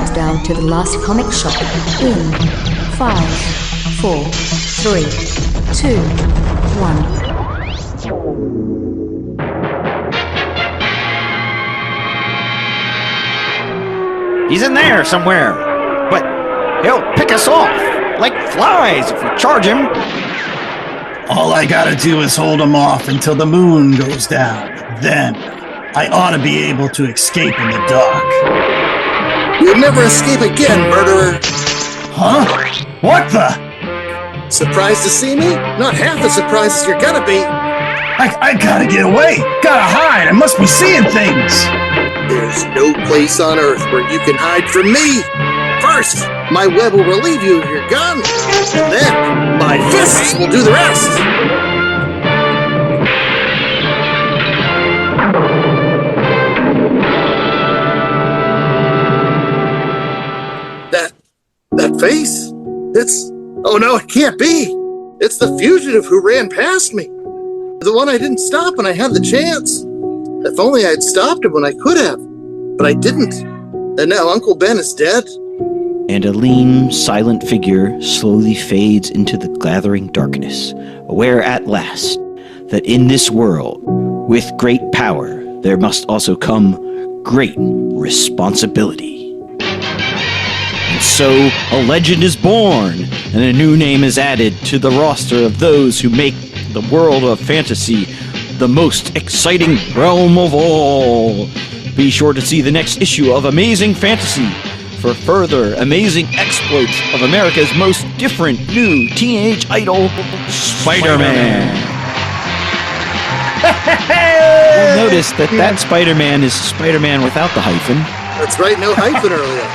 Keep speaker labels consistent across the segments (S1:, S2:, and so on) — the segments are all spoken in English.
S1: countdown to the last comic shop in 5, 4, 3, 2, 1.
S2: He's in there somewhere, but he'll pick us off like flies if we charge him.
S3: All I gotta do is hold him off until the moon goes down. Then I ought to be able to escape in the dark.
S4: You'll never escape again, murderer.
S3: Huh? What the?
S4: Surprised to see me? Not half as surprised as you're gonna be.
S3: I gotta get away. Gotta hide. I must be seeing things.
S4: There's no place on Earth where you can hide from me. First, my web will relieve you of your gun. And then, my fists will do the rest. That face? Oh no, it can't be. It's the fugitive who ran past me. The one I didn't stop when I had the chance. If only I'd stopped him when I could have. But I didn't. And now Uncle Ben is dead.
S2: And a lean, silent figure slowly fades into the gathering darkness, aware at last that in this world, with great power, there must also come great responsibility. And so, a legend is born, and a new name is added to the roster of those who make the world of fantasy the most exciting realm of all. Be sure to see the next issue of Amazing Fantasy for further amazing exploits of America's most different new teenage idol, Spider-Man. You'll notice that Spider-Man is Spider-Man without the hyphen.
S4: That's right, no hyphen earlier.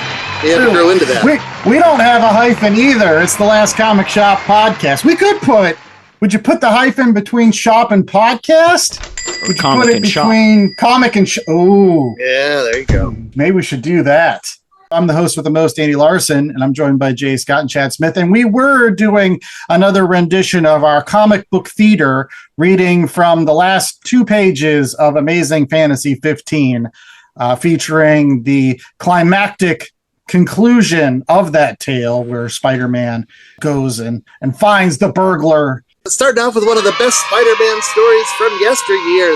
S4: You had to grow into that.
S3: We don't have a hyphen either. It's the Last Comic Shop podcast. Would you put the hyphen between shop and podcast? Would you put it between comic and Oh.
S4: Yeah, there you go.
S3: Maybe we should do that. I'm the host with the most, Andy Larson, and I'm joined by Jay Scott and Chad Smith. And we were doing another rendition of our comic book theater, reading from the last 2 pages of Amazing Fantasy 15, featuring the climactic conclusion of that tale where Spider-Man goes and finds the burglar.
S4: Starting off with one of the best Spider-Man stories from yesteryear,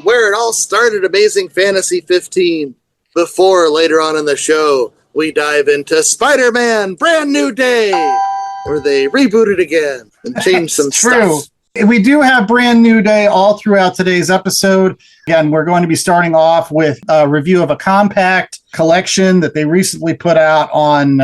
S4: where it all started, Amazing Fantasy 15. Before later on in the show, we dive into Spider-Man Brand New Day, where they rebooted again and changed some stuff.
S3: We do have Brand New Day all throughout today's episode. Again, we're going to be starting off with a review of a compact collection that they recently put out on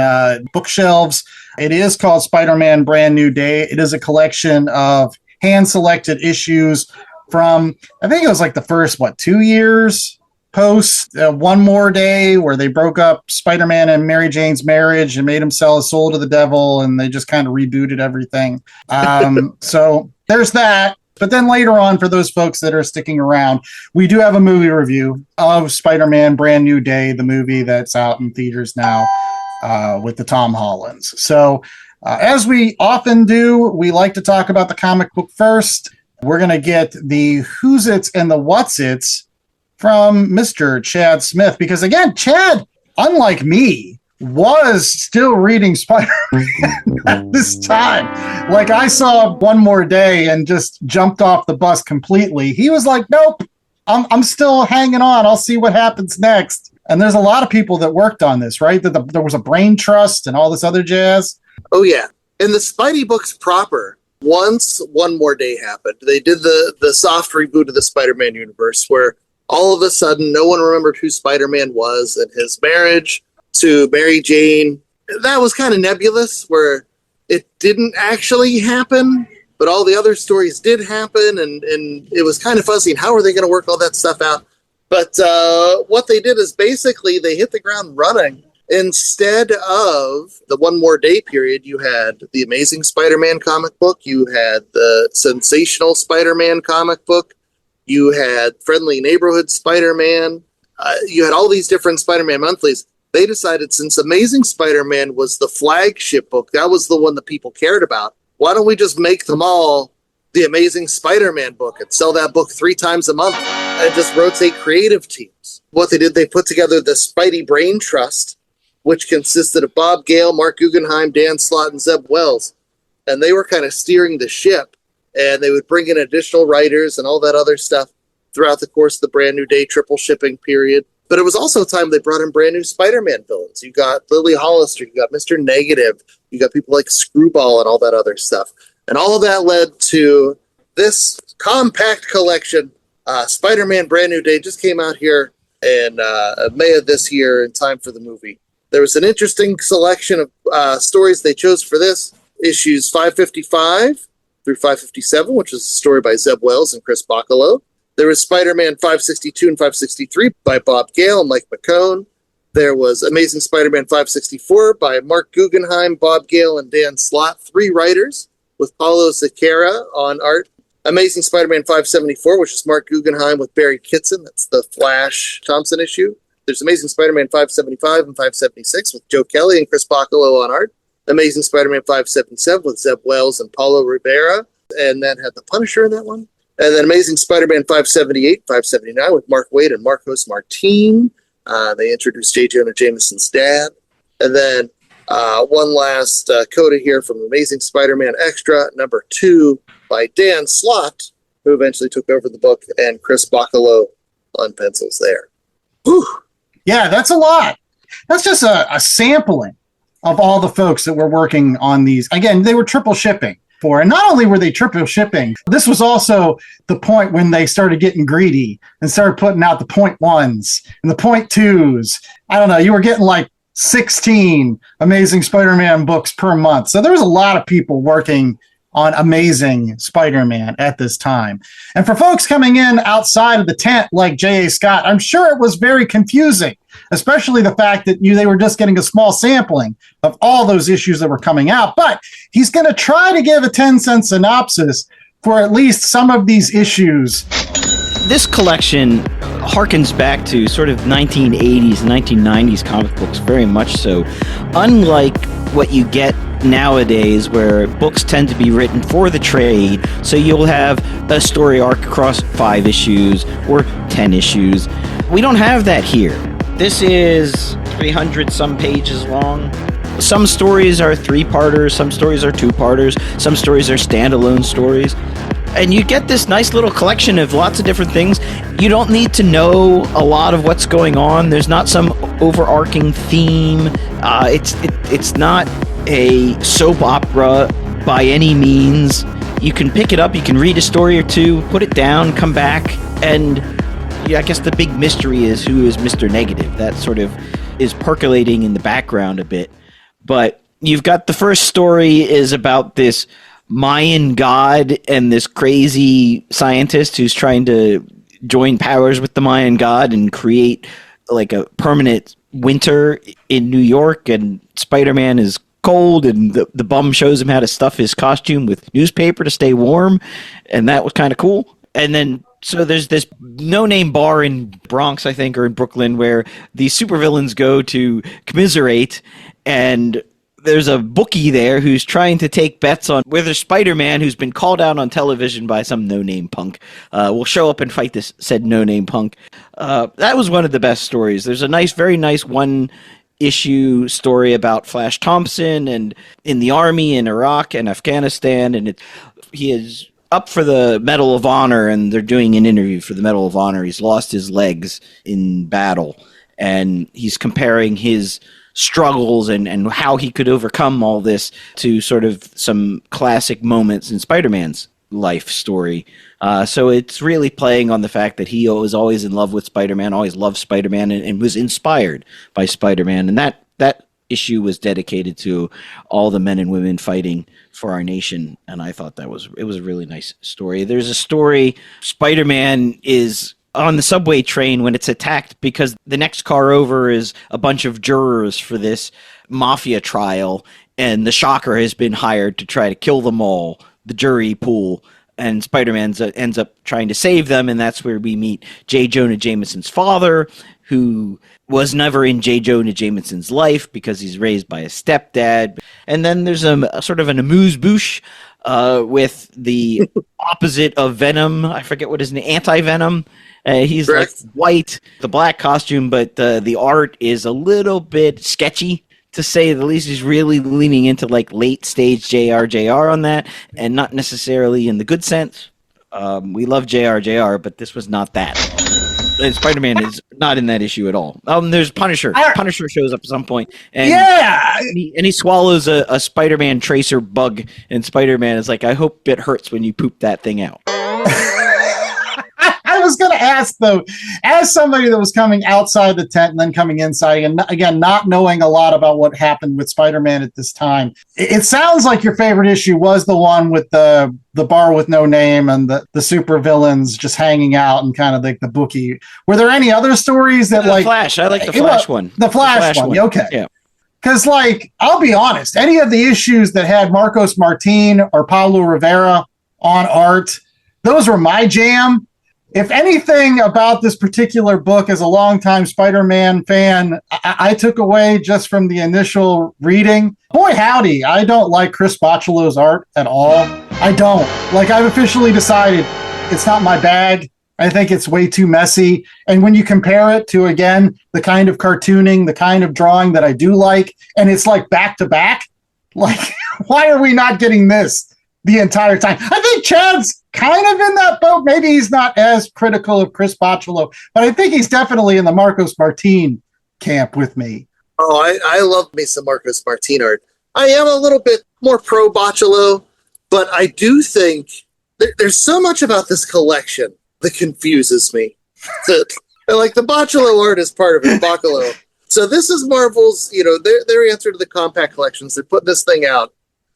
S3: bookshelves. It is called Spider-Man Brand New Day. It is a collection of hand-selected issues from, I think it was like the first, 2 years post One More Day, where they broke up Spider-Man and Mary Jane's marriage and made him sell his soul to the devil, and they just kind of rebooted everything. So there's that. But then later on, for those folks that are sticking around, we do have a movie review of Spider-Man Brand New Day, the movie that's out in theaters now with the Tom Hollands. So as we often do, we like to talk about the comic book first. We're going to get the who's its and the what's its from Mr. Chad Smith, because again, Chad, unlike me, was still reading Spider-Man at this time. Like, I saw One More Day and just jumped off the bus completely. He was like, nope, I'm still hanging on. I'll see what happens next. And there's a lot of people that worked on this, right? That there was a brain trust and all this other jazz.
S4: Oh, yeah. In the Spidey books proper, once One More Day happened, they did the soft reboot of the Spider-Man universe, where all of a sudden no one remembered who Spider-Man was, and his marriage to Mary Jane, that was kind of nebulous, where it didn't actually happen, but all the other stories did happen, and it was kind of fuzzy. And how are they going to work all that stuff out? But what they did is basically they hit the ground running. Instead of the One More Day period, you had the Amazing Spider-Man comic book, you had the Sensational Spider-Man comic book, you had Friendly Neighborhood Spider-Man, you had all these different Spider-Man monthlies. They decided, since Amazing Spider-Man was the flagship book, that was the one that people cared about, why don't we just make them all the Amazing Spider-Man book and sell that book 3 times a month and just rotate creative teams? What they did, they put together the Spidey Brain Trust, which consisted of Bob Gale, Mark Guggenheim, Dan Slott, and Zeb Wells. And they were kind of steering the ship, and they would bring in additional writers and all that other stuff throughout the course of the Brand New Day triple shipping period. But it was also a time they brought in brand new Spider-Man villains. You got Lily Hollister, you got Mr. Negative, you got people like Screwball and all that other stuff. And all of that led to this compact collection. Spider-Man Brand New Day just came out here in May of this year in time for the movie. There was an interesting selection of stories they chose for this. Issues 555 through 557, which was a story by Zeb Wells and Chris Bachalo. There was Spider-Man 562 and 563 by Bob Gale and Mike McCone. There was Amazing Spider-Man 564 by Mark Guggenheim, Bob Gale, and Dan Slott, 3 writers, with Paulo Siqueira on art. Amazing Spider-Man 574, which is Mark Guggenheim with Barry Kitson. That's the Flash Thompson issue. There's Amazing Spider-Man 575 and 576 with Joe Kelly and Chris Bachalo on art. Amazing Spider-Man 577 with Zeb Wells and Paulo Rivera, and that had the Punisher in that one. And then Amazing Spider-Man 578, 579 with Mark Waid and Marcos Martin. They introduced J. Jonah Jameson's dad. And then one last coda here from Amazing Spider-Man Extra, number 2 by Dan Slott, who eventually took over the book, and Chris Bachalo on pencils there.
S3: Whew. Yeah, that's a lot. That's just a sampling of all the folks that were working on these. Again, they were triple shipping. And not only were they triple shipping, this was also the point when they started getting greedy and started putting out the 0.1s and the 0.2s. I don't know, you were getting like 16 Amazing Spider-Man books per month. So there was a lot of people working on Amazing Spider-Man at this time. And for folks coming in outside of the tent like J.A. Scott, I'm sure it was very confusing, especially the fact that they were just getting a small sampling of all those issues that were coming out. But he's going to try to give a 10-cent synopsis for at least some of these issues.
S2: This collection harkens back to sort of 1980s, 1990s comic books, very much so. Unlike what you get nowadays, where books tend to be written for the trade, so you'll have a story arc across 5 issues or 10 issues. We don't have that here. This is 300 some pages long. Some stories are 3-parters, some stories are 2-parters, some stories are standalone stories. And you get this nice little collection of lots of different things. You don't need to know a lot of what's going on. There's not some overarching theme. It's not a soap opera by any means. You can pick it up, you can read a story or two, put it down, come back, and I guess the big mystery is who is Mr. Negative. That sort of is percolating in the background a bit. But you've got the first story is about this Mayan god and this crazy scientist who's trying to join powers with the Mayan god and create like a permanent winter in New York, and Spider-Man is cold, and the bum shows him how to stuff his costume with newspaper to stay warm, and that was kind of cool. And then so there's this no-name bar in Bronx, I think, or in Brooklyn, where the supervillains go to commiserate, and there's a bookie there who's trying to take bets on whether Spider-Man, who's been called out on television by some no-name punk, will show up and fight this said no-name punk. That was one of the best stories. There's a very nice one-issue story about Flash Thompson and in the army in Iraq and Afghanistan, and he is up for the Medal of Honor, and they're doing an interview for the Medal of Honor. He's lost his legs in battle, and he's comparing his struggles and how he could overcome all this to sort of some classic moments in Spider-Man's life story. So it's really playing on the fact that he was always in love with Spider-Man, always loved Spider-Man, and was inspired by Spider-Man. And that issue was dedicated to all the men and women fighting for our nation. And I thought it was a really nice story. There's a story, Spider-Man is on the subway train when it's attacked because the next car over is a bunch of jurors for this mafia trial, and the Shocker has been hired to try to kill them all, the jury pool, and Spider-Man ends up trying to save them, and that's where we meet J. Jonah Jameson's father, who was never in J. Jonah Jameson's life because he's raised by a stepdad. And then there's a sort of an amuse-bouche with the opposite of Venom. I forget what his name, Anti-Venom. He's
S4: Correct.
S2: like white, the black costume, but the art is a little bit sketchy. to say the least. He's really leaning into like late stage JR on that, and not necessarily in the good sense. We love JR, but this was not that. And Spider-Man is not in that issue at all. There's Punisher. Punisher shows up at some point, and he swallows a Spider-Man tracer bug, and Spider-Man is like, "I hope it hurts when you poop that thing out."
S3: I was going to ask, though, as somebody that was coming outside the tent and then coming inside, and again, not knowing a lot about what happened with Spider-Man at this time, it sounds like your favorite issue was the one with the bar with no name and the super villains just hanging out and kind of like the bookie. Were there any other stories that like
S2: Flash? I like the Flash one.
S3: The Flash one. Okay.
S2: Yeah.
S3: Because, like, I'll be honest, any of the issues that had Marcos Martin or Pablo Rivera on art, those were my jam. If anything about this particular book, as a longtime Spider-Man fan, I took away just from the initial reading, boy howdy, I don't like Chris Bachalo's art at all. I don't. Like, I've officially decided it's not my bag. I think it's way too messy. And when you compare it to, again, the kind of cartooning, the kind of drawing that I do like, and it's like back to back, like, why are we not getting this the entire time? I think Chad's kind of in that boat. Maybe he's not as critical of Chris Bachalo, but I think he's definitely in the Marcos Martin camp with me.
S4: Oh, I love me some Marcos Martin art. I am a little bit more pro Bachalo, but I do think there's so much about this collection that confuses me. Like the Bachalo art is part of it, Bachalo. So this is Marvel's, their answer to the compact collections. They're putting this thing out.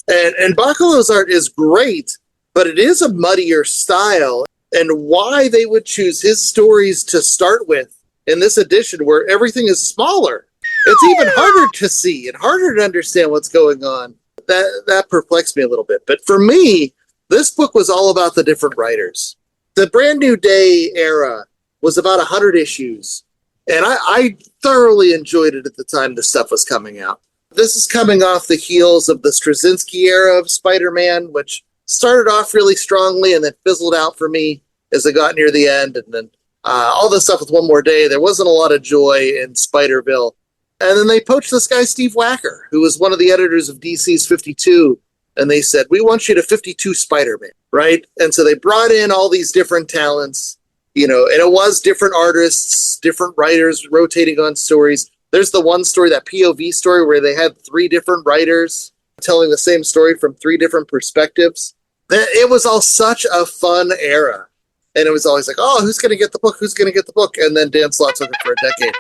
S4: And Bachalo's art is great, but it is a muddier style. And why they would choose his stories to start with in this edition where everything is smaller. It's even harder to see and harder to understand what's going on. That perplexed me a little bit. But for me, this book was all about the different writers. The Brand New Day era was about 100 issues. And I thoroughly enjoyed it at the time this stuff was coming out. This is coming off the heels of the Straczynski era of Spider-Man, which started off really strongly and then fizzled out for me as it got near the end. And then all the stuff with One More Day, there wasn't a lot of joy in Spider-Ville. And then they poached this guy, Steve Wacker, who was one of the editors of DC's 52. And they said, we want you to 52 Spider-Man, right? And so they brought in all these different talents, and it was different artists, different writers rotating on stories. There's the one story, that POV story, where they had 3 different writers telling the same story from 3 different perspectives. It was all such a fun era. And it was always like, oh, who's going to get the book? Who's going to get the book? And then Dan Slott took it for a decade.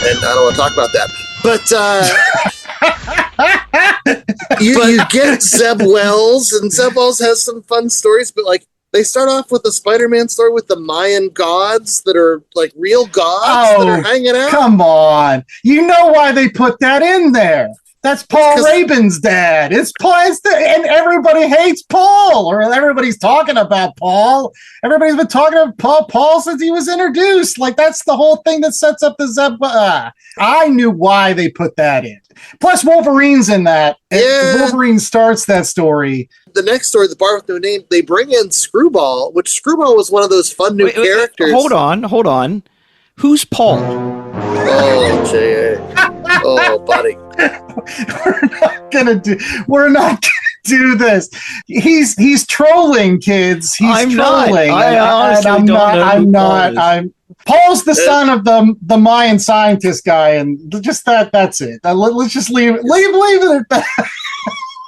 S4: And I don't want to talk about that. But you get Zeb Wells, and Zeb Wells has some fun stories, but like they start off with a Spider-Man story with the Mayan gods that are like real gods that are hanging out.
S3: Come on. You know why they put that in there. That's Paul Rabin's dad. It's Paul, and everybody hates Paul, or everybody's talking about Paul. Everybody's been talking about Paul since he was introduced. Like, that's the whole thing that sets up the Zeb. I knew why they put that in. Plus, Wolverine's in that. Yeah. Wolverine starts that story.
S4: The next story, The Bar with No Name, they bring in Screwball, which Screwball was one of those fun new characters.
S2: Hold on. Who's Paul?
S4: Oh, J.A. Oh, buddy.
S3: We're not gonna do this. He's trolling, kids. He's trolling. I'm not. Paul's the son of the Mayan scientist guy, and just that's it. Let's just leave it at that.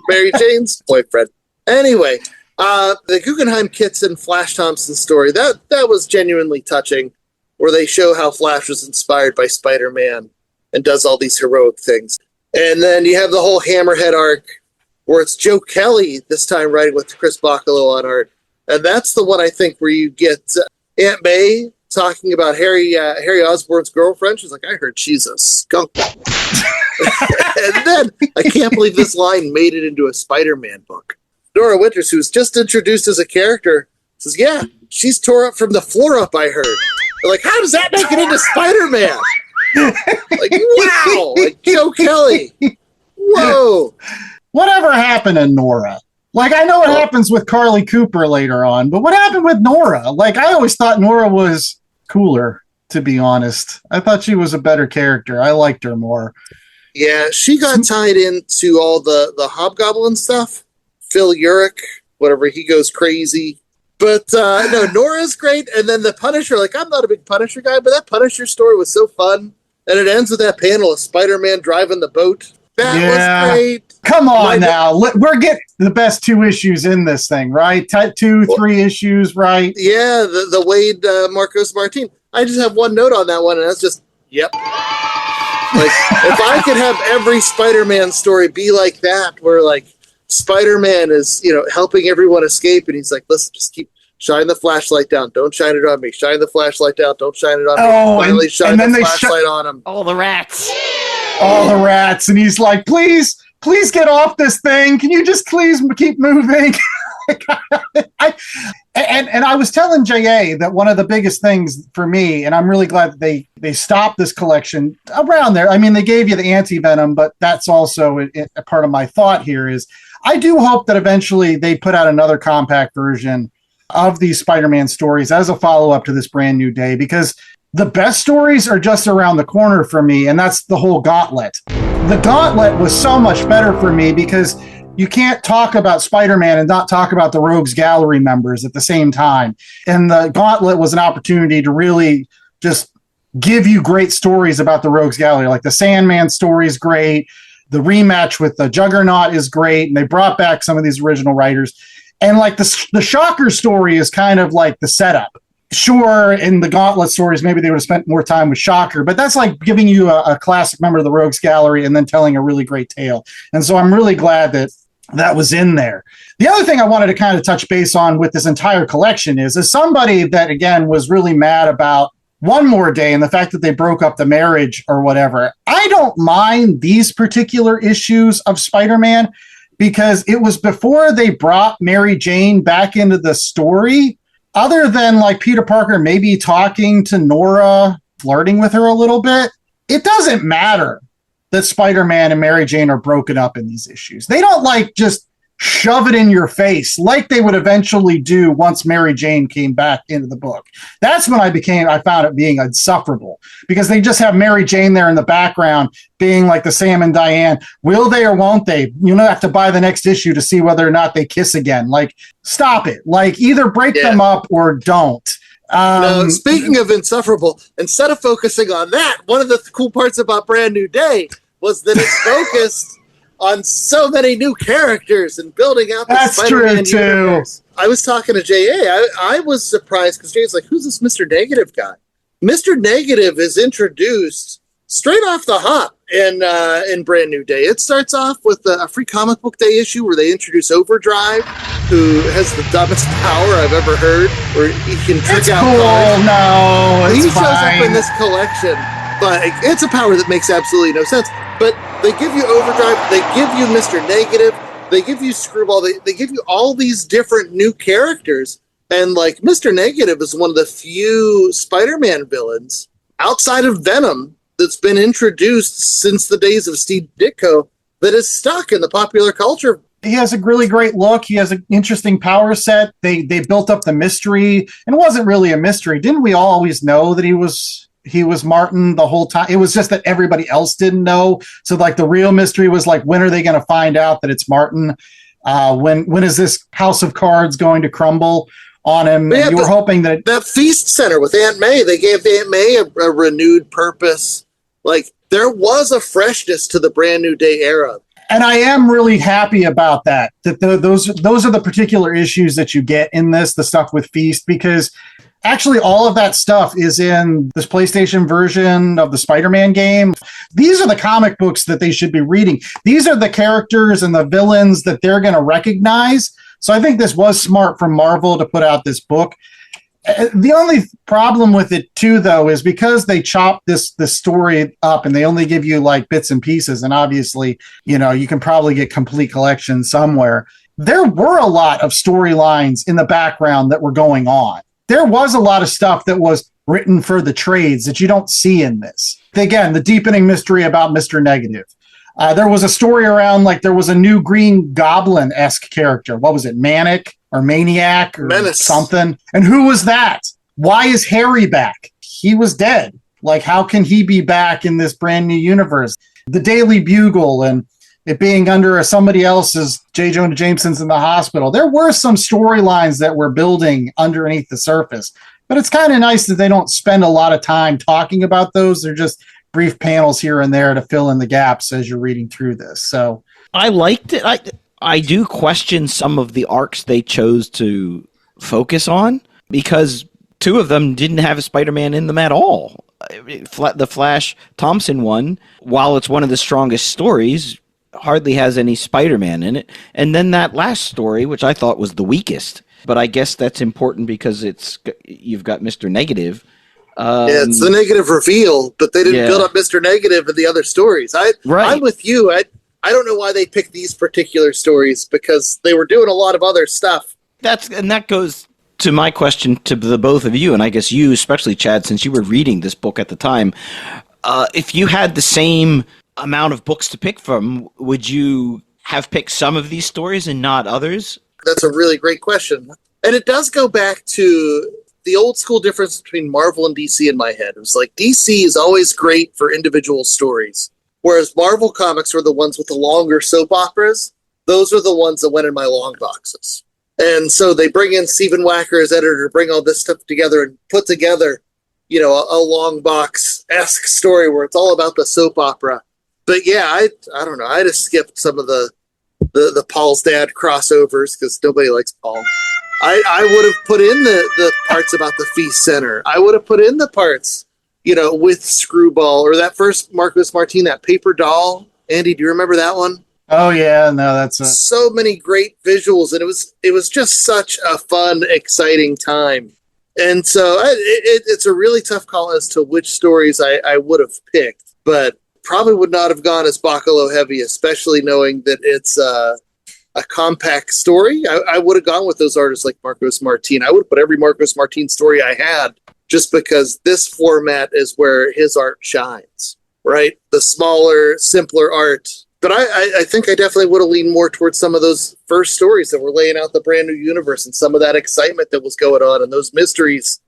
S4: Mary Jane's boyfriend. Anyway, the Guggenheim Kitson Flash Thompson story, that was genuinely touching, where they show how Flash was inspired by Spider-Man and does all these heroic things. And then you have the whole Hammerhead arc, where it's Joe Kelly this time writing with Chris Bachalo on art. And that's the one, I think, where you get Aunt May talking about Harry Osborn's girlfriend. She's like, I heard she's a skunk. And then, I can't believe this line made it into a Spider-Man book. Nora Winters, who's just introduced as a character, says, yeah, she's tore up from the floor up, I heard. They're like, how does that make it into Spider-Man? Like, wow! Like, Joe Kelly. Whoa!
S3: Whatever happened to Nora? Like, I know what happens with Carly Cooper later on, but what happened with Nora? Like, I always thought Nora was cooler, to be honest. I thought she was a better character. I liked her more.
S4: Yeah, she got tied into all the Hobgoblin stuff. Phil Urich, whatever, he goes crazy. But no, Nora's great. And then the Punisher, like, I'm not a big Punisher guy, but that Punisher story was so fun. And it ends with that panel of Spider-Man driving the boat. That was great.
S3: Come on now. We're getting the best 2 issues in this thing, right? 3 issues, right?
S4: Yeah, the Waid Marcos Martin. I just have one note on that one, and that's just, yep. Like, if I could have every Spider-Man story be like that, where, like, Spider-Man is, helping everyone escape, and he's like, listen, just keep shine the flashlight down. Don't shine it on me. Shine the flashlight down. Don't shine it on me. Finally shine the flashlight on him.
S2: All the rats.
S3: And he's like, please get off this thing. Can you just please keep moving? And I was telling JA that one of the biggest things for me, and I'm really glad that they stopped this collection around there. I mean, they gave you the anti-venom, but that's also a part of my thought here is I do hope that eventually they put out another compact version of these Spider-Man stories as a follow-up to this Brand New Day, because the best stories are just around the corner for me, and that's the whole Gauntlet. The Gauntlet was so much better for me because you can't talk about Spider-Man and not talk about the Rogues Gallery members at the same time. And the Gauntlet was an opportunity to really just give you great stories about the Rogues Gallery. Like the Sandman story is great. The rematch with the Juggernaut is great. And they brought back some of these original writers. And like the Shocker story is kind of like the setup. Sure, in the Gauntlet stories, maybe they would have spent more time with Shocker, but that's like giving you a classic member of the Rogues Gallery and then telling a really great tale. And so I'm really glad that was in there. The other thing I wanted to kind of touch base on with this entire collection is as somebody that, again, was really mad about One More Day and the fact that they broke up the marriage or whatever, I don't mind these particular issues of Spider-Man because it was before they brought Mary Jane back into the story. Other than like Peter Parker maybe talking to Nora, flirting with her a little bit, it doesn't matter that Spider-Man and Mary Jane are broken up in these issues. They don't like just shove it in your face like they would eventually do once Mary Jane came back into the book. That's when I found it being insufferable because they just have Mary Jane there in the background being like the Sam and Diane. Will they or won't they? You don't have to buy the next issue to see whether or not they kiss again. Like, stop it. Like, either break them up or don't.
S4: No, speaking of insufferable, instead of focusing on that, one of the cool parts about Brand New Day was that it's focused on so many new characters and building out the Spider-Man universe. I was talking to J.A. I was surprised because J.A.'s like, who's this Mr. Negative guy? Mr. Negative is introduced straight off the hop in Brand New Day. It starts off with a free comic book day issue where they introduce Overdrive, who has the dumbest power I've ever heard, where he can trick out
S3: cars. No,
S4: he shows up in this collection, but it's a power that makes absolutely no sense. But they give you Overdrive, they give you Mr. Negative, they give you Screwball, they give you all these different new characters. And like Mr. Negative is one of the few Spider-Man villains outside of Venom that's been introduced since the days of Steve Ditko that is stuck in the popular culture.
S3: He has a really great look. He has an interesting power set. They built up the mystery, and it wasn't really a mystery. Didn't we all always know that he was Martin the whole time? It was just that everybody else didn't know. So like the real mystery was like, when are they going to find out that it's Martin? When is this house of cards going to crumble on him?
S4: Yeah,
S3: you were hoping that
S4: Feast Center with Aunt May, they gave Aunt May a renewed purpose. Like, there was a freshness to the Brand New Day era.
S3: And I am really happy about that. Those are the particular issues that you get in the stuff with Feast, because actually all of that stuff is in this PlayStation version of the Spider-Man game. These are the comic books that they should be reading. These are the characters and the villains that they're going to recognize. So I think this was smart from Marvel to put out this book. The only problem with it too, though, is because they chop this story up and they only give you like bits and pieces. And obviously, you can probably get complete collections somewhere. There were a lot of storylines in the background that were going on. There was a lot of stuff that was written for the trades that you don't see in this. Again, the deepening mystery about Mr. Negative. There was a story around like there was a new Green Goblin-esque character. What was it? Manic or Maniac or
S4: Menace.
S3: Something. And who was that? Why is Harry back? He was dead. Like, how can he be back in this brand new universe? the Daily Bugle and it being under somebody else's, J. Jonah Jameson's in the hospital. There were some storylines that were building underneath the surface, but it's kind of nice that they don't spend a lot of time talking about those. They're just brief panels here and there to fill in the gaps as you're reading through this. So
S2: I liked it. I do question some of the arcs they chose to focus on because two of them didn't have a Spider-Man in them at all. The Flash Thompson one, while it's one of the strongest stories, hardly has any Spider-Man in it. And then that last story, which I thought was the weakest, but I guess that's important because you've got Mr. Negative.
S4: It's the negative reveal, but they didn't build up Mr. Negative in the other stories. I'm with you. I don't know why they picked these particular stories because they were doing a lot of other stuff.
S2: That goes to my question to the both of you, and I guess you, especially Chad, since you were reading this book at the time. If you had the same amount of books to pick from, would you have picked some of these stories and not others?
S4: That's a really great question. And it does go back to the old school difference between Marvel and DC in my head. It was like DC is always great for individual stories, whereas Marvel comics were the ones with the longer soap operas. Those are the ones that went in my long boxes. And so they bring in Stephen Wacker as editor to bring all this stuff together and put together, a long box-esque story where it's all about the soap opera. But yeah, I don't know. I just skipped some of the Paul's Dad crossovers because nobody likes Paul. I would have put in the parts about the Feast Center. I would have put in the parts, with Screwball or that first Marcos Martin, that paper doll. Andy, do you remember that one?
S3: Oh yeah, no, that's
S4: so many great visuals, and it was just such a fun, exciting time. And so it's a really tough call as to which stories I would have picked, but probably would not have gone as Bacalo heavy, especially knowing that it's a compact story. I would have gone with those artists like Marcos Martin. I would have put every Marcos Martin story I had just because this format is where his art shines, right? The smaller, simpler art. But I think I definitely would have leaned more towards some of those first stories that were laying out the brand new universe and some of that excitement that was going on and those mysteries.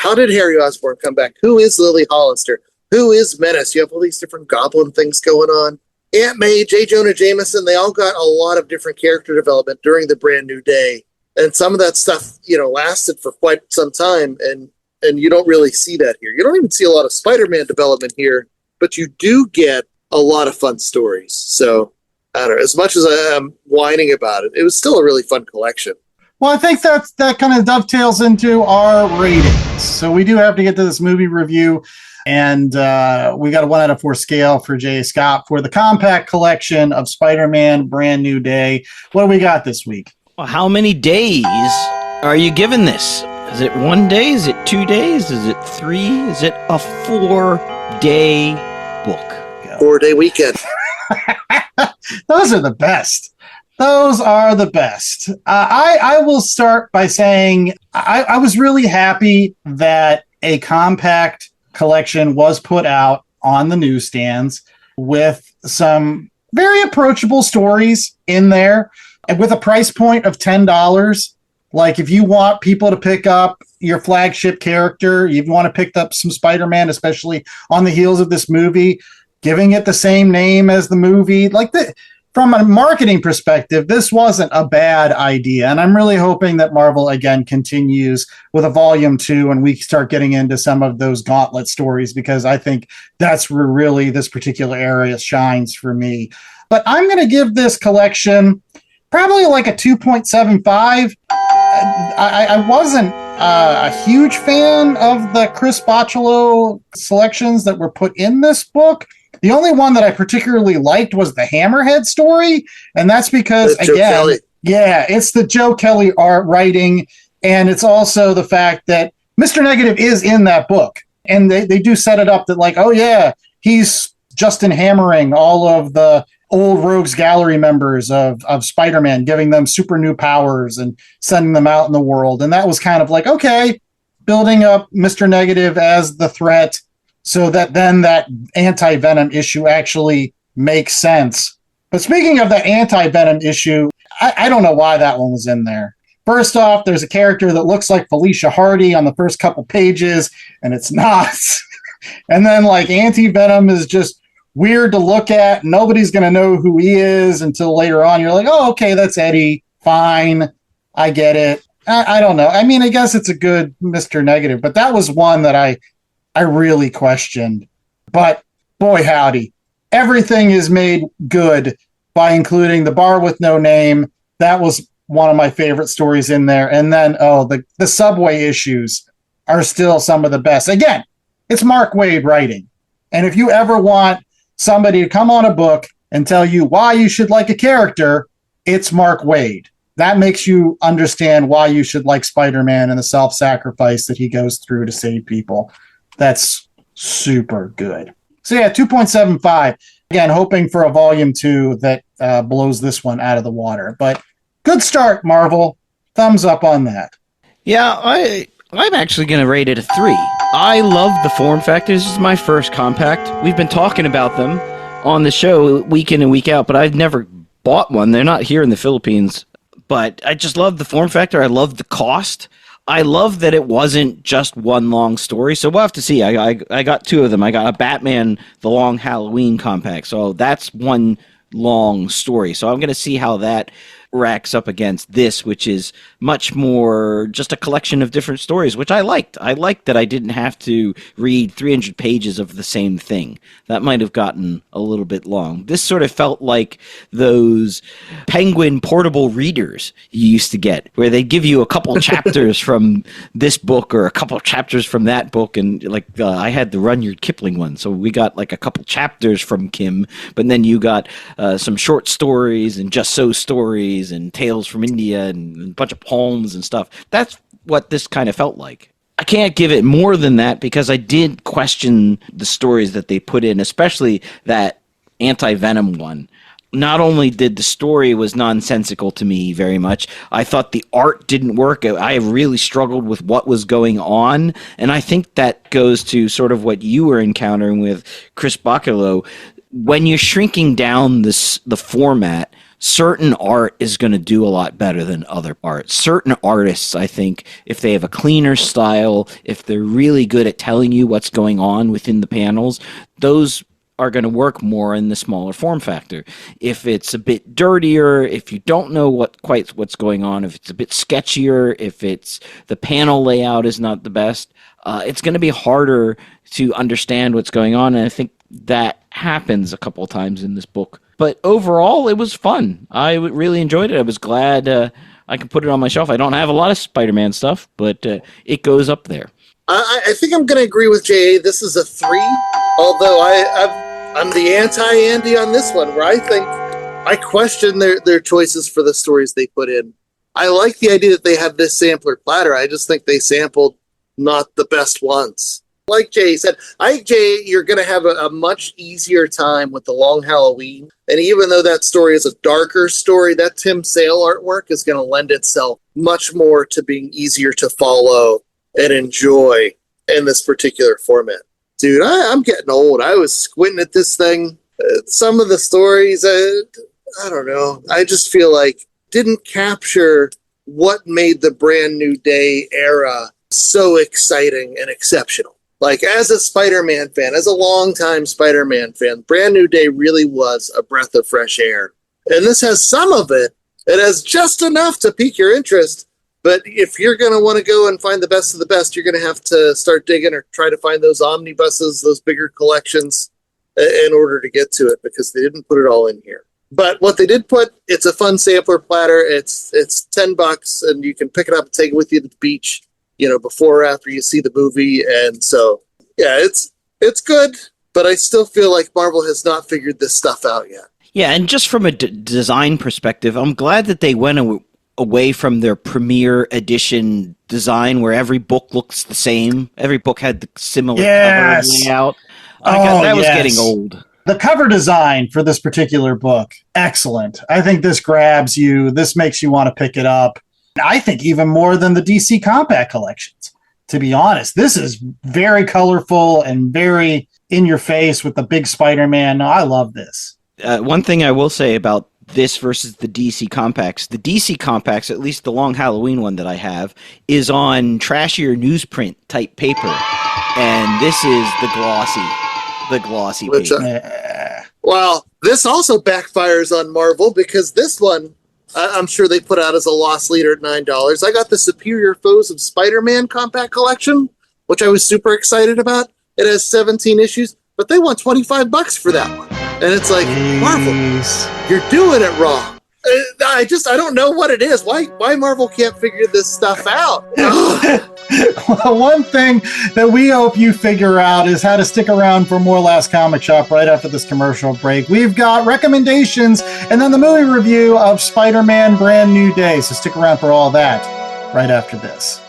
S4: How did Harry Osborn come back? Who is Lily Hollister? Who is Menace? You have all these different goblin things going on. Aunt May, J. Jonah Jameson, they all got a lot of different character development during the brand new day. And some of that stuff, lasted for quite some time. And you don't really see that here. You don't even see a lot of Spider-Man development here, but you do get a lot of fun stories. So, I don't know, as much as I'm whining about it, it was still a really fun collection.
S3: Well, I think that kind of dovetails into our ratings. So we do have to get to this movie review. And we got a 1 out of 4 scale for J. Scott for the compact collection of Spider-Man Brand New Day. What do we got this week?
S2: Well, how many days are you giving this? Is it 1 day? Is it 2 days? Is it 3? Is it a 4-day book?
S4: 4-day weekend.
S3: Those are the best. Those are the best. I will start by saying I was really happy that a compact collection was put out on the newsstands with some very approachable stories in there and with a price point of $10. Like if you want people to pick up your flagship character, you want to pick up some Spider-Man, especially on the heels of this movie, giving it the same name as the movie, from a marketing perspective, this wasn't a bad idea. And I'm really hoping that Marvel, again, continues with a volume 2 and we start getting into some of those gauntlet stories, because I think that's where really this particular area shines for me. But I'm going to give this collection probably like a 2.75. I wasn't a huge fan of the Chris Bocciolo selections that were put in this book. The only one that I particularly liked was the Hammerhead story, and that's because, again, it's the Joe Kelly art writing, and it's also the fact that Mr. Negative is in that book, and they do set it up that, like, oh yeah, he's Justin hammering all of the old Rogues Gallery members of Spider-Man, giving them super new powers and sending them out in the world, and that was kind of like, okay, building up Mr. Negative as the threat, so that then that anti-Venom issue actually makes sense. But speaking of the anti-Venom issue, I don't know why that one was in there. First off, there's a character that looks like Felicia Hardy on the first couple pages, and it's not. And then, like, anti-Venom is just weird to look at. Nobody's going to know who he is until later on. You're like, oh, okay, that's Eddie. Fine. I get it. I don't know. I mean, I guess it's a good Mr. Negative, but that was one that I really questioned. But boy, howdy. Everything is made good by including The Bar with No Name. That was one of my favorite stories in there. And then, the subway issues are still some of the best. Again, it's Mark Waid writing. And if you ever want somebody to come on a book and tell you why you should like a character, it's Mark Waid. That makes you understand why you should like Spider-Man and the self-sacrifice that he goes through to save people. That's super good. So yeah, 2.75. Again, hoping for a volume 2 that blows this one out of the water. But good start, Marvel. Thumbs up on that.
S2: Yeah, I'm actually going to rate it a 3. I love the form factor. This is my first compact. We've been talking about them on the show week in and week out, but I've never bought one. They're not here in the Philippines. But I just love the form factor. I love the cost. I love that it wasn't just one long story. So we'll have to see. I got 2 of them. I got a Batman The Long Halloween compact. So that's one long story. So I'm going to see how that racks up against this, which is much more just a collection of different stories, which I liked. I liked that I didn't have to read 300 pages of the same thing. That might have gotten a little bit long. This sort of felt like those Penguin portable readers you used to get, where they give you a couple chapters from this book or a couple chapters from that book. And I had the Rudyard Kipling one, so we got like a couple chapters from Kim, but then you got some short stories and just so stories and Tales from India and a bunch of poems and stuff. That's what this kind of felt like. I can't give it more than that because I did question the stories that they put in, especially that Anti-Venom one. Not only did the story was nonsensical to me very much, I thought the art didn't work. I really struggled with what was going on, and I think that goes to sort of what you were encountering with Chris Bacalo. When you're shrinking down the format, certain art is going to do a lot better than other art. Certain artists, I think, if they have a cleaner style, if they're really good at telling you what's going on within the panels, those are going to work more in the smaller form factor. If it's a bit dirtier, if you don't know what's going on, if it's a bit sketchier, if it's the panel layout is not the best, it's going to be harder to understand what's going on. And I think that happens a couple of times in this book. But overall, it was fun. I really enjoyed it. I was glad I could put it on my shelf. I don't have a lot of Spider-Man stuff, but it goes up there.
S4: I think I'm going to agree with J.A. This is a 3, although I'm the anti-Andy on this one, where I think I question their choices for the stories they put in. I like the idea that they have this sampler platter. I just think they sampled not the best ones. Like Jay said, I think, Jay, you're going to have a much easier time with The Long Halloween. And even though that story is a darker story, that Tim Sale artwork is going to lend itself much more to being easier to follow and enjoy in this particular format. Dude, I'm getting old. I was squinting at this thing. Some of the stories, I don't know. I just feel like didn't capture what made the Brand New Day era so exciting and exceptional. Like, as a Spider-Man fan, as a longtime Spider-Man fan, Brand New Day really was a breath of fresh air. And this has some of it. It has just enough to pique your interest. But if you're going to want to go and find the best of the best, you're going to have to start digging or try to find those omnibuses, those bigger collections, in order to get to it, because they didn't put it all in here. But what they did put, it's a fun sampler platter. It's $10, and you can pick it up and take it with you to the beach, before or after you see the movie. And so, yeah, it's good, but I still feel like Marvel has not figured this stuff out yet.
S2: Yeah, and just from a design perspective, I'm glad that they went away from their premiere edition design where every book looks the same. Every book had the similar cover layout. That was getting old.
S3: The cover design for this particular book, excellent. I think this grabs you. This makes you want to pick it up. I think even more than the DC Compact collections, to be honest. This is very colorful and very in your face with the big Spider-Man. No, I love this.
S2: One thing I will say about this versus the DC Compacts, at least the Long Halloween one that I have, is on trashier newsprint type paper. And this is the glossy paper.
S4: Well, this also backfires on Marvel because this one, I'm sure they put out as a loss leader at $9. I got the Superior Foes of Spider-Man compact collection, which I was super excited about. It has 17 issues, but they want $25 for that one. And it's like, Marvel, you're doing it wrong. I don't know what it is. Why Marvel can't figure this stuff out?
S3: Well, one thing that we hope you figure out is how to stick around for more Last Comic Shop right after this commercial break. We've got recommendations and then the movie review of Spider-Man Brand New Day. So stick around for all that right after this.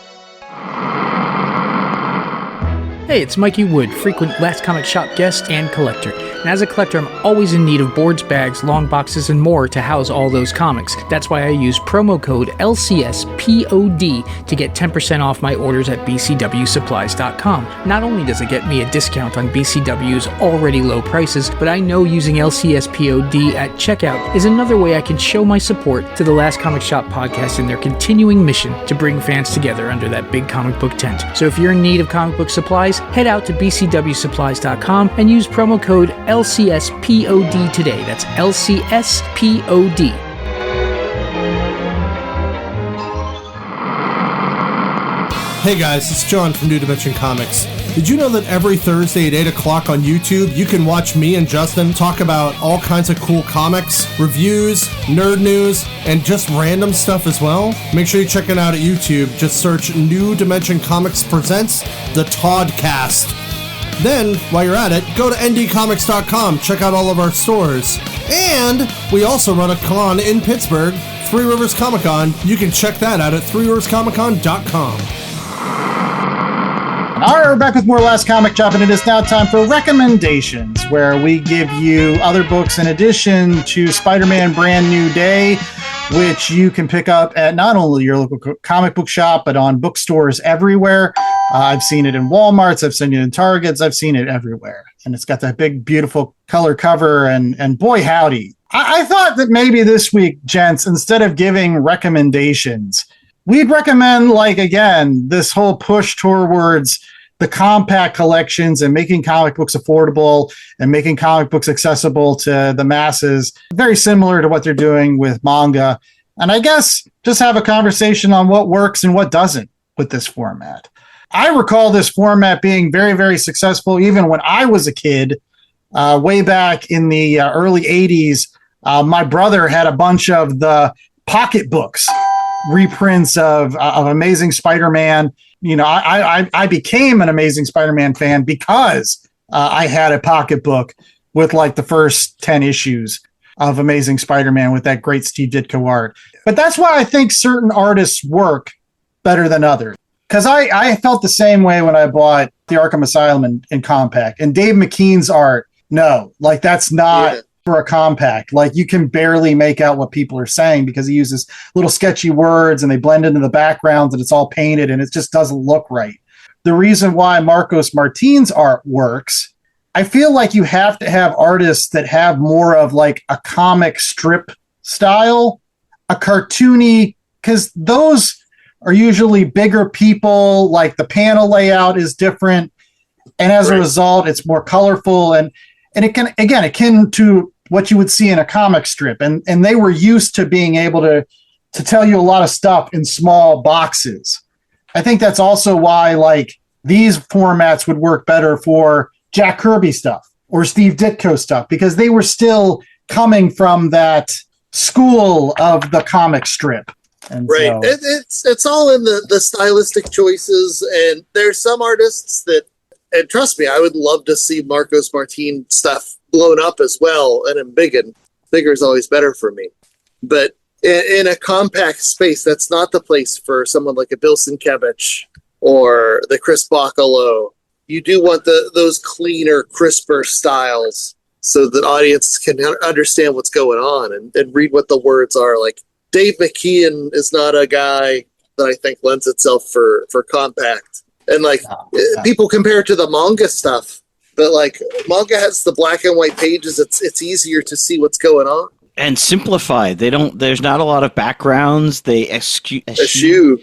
S5: Hey, it's Mikey Wood, frequent Last Comic Shop guest and collector. And as a collector, I'm always in need of boards, bags, long boxes, and more to house all those comics. That's why I use promo code LCSPOD to get 10% off my orders at bcwsupplies.com. Not only does it get me a discount on BCW's already low prices, but I know using LCSPOD at checkout is another way I can show my support to the Last Comic Shop podcast in their continuing mission to bring fans together under that big comic book tent. So if you're in need of comic book supplies, head out to bcwsupplies.com and use promo code LCSPOD today. That's LCSPOD.
S6: Hey guys, it's John from New Dimension Comics. Did you know that every Thursday at 8 o'clock on YouTube, you can watch me and Justin talk about all kinds of cool comics, reviews, nerd news, and just random stuff as well? Make sure you check it out at YouTube. Just search New Dimension Comics Presents The Toddcast. Then, while you're at it, go to ndcomics.com, check out all of our stores. And we also run a con in Pittsburgh, Three Rivers Comic Con. You can check that out at threeriverscomiccon.com.
S3: All right, we're back with more Last Comic Shop, and it is now time for recommendations, where we give you other books in addition to Spider-Man Brand New Day, which you can pick up at not only your local comic book shop, but on bookstores everywhere. I've seen it in Walmarts, I've seen it in Targets, I've seen it everywhere. And it's got that big, beautiful color cover, and boy, howdy. I thought that maybe this week, gents, instead of giving recommendations, we'd recommend, again, this whole push towards the compact collections and making comic books affordable and making comic books accessible to the masses, very similar to what they're doing with manga. And I guess just have a conversation on what works and what doesn't with this format. I recall this format being very, very successful even when I was a kid, way back in the early 80s. My brother had a bunch of the pocket books, reprints of Amazing Spider-Man. You know, I became an Amazing Spider-Man fan because I had a pocketbook with the first 10 issues of Amazing Spider-Man with that great Steve Ditko art. But that's why I think certain artists work better than others. Because I felt the same way when I bought the Arkham Asylum in compact. And Dave McKean's art, no, that's not for a compact. You can barely make out what people are saying because he uses little sketchy words and they blend into the backgrounds and it's all painted and it just doesn't look right. The reason why Marcos Martin's art works, I feel like you have to have artists that have more of a comic strip style, a cartoony, because those are usually bigger people, the panel layout is different. And as a result, it's more colorful and it can, again, akin to what you would see in a comic strip. And they were used to being able to tell you a lot of stuff in small boxes. I think that's also why these formats would work better for Jack Kirby stuff or Steve Ditko stuff, because they were still coming from that school of the comic strip. And
S4: right. So, it's all in the stylistic choices. And there's some artists that, and trust me, I would love to see Marcos Martin stuff blown up as well and embiggened. Bigger is always better for me. But in a compact space, that's not the place for someone like a Bill Sienkiewicz or the Chris Bacalo. You do want those cleaner, crisper styles so that audiences can understand what's going on and read what the words are. Dave McKean is not a guy that I think lends itself for compact. And people compare it to the manga stuff, but manga has the black and white pages. It's easier to see what's going on.
S2: And simplified. There's not a lot of backgrounds. They eschew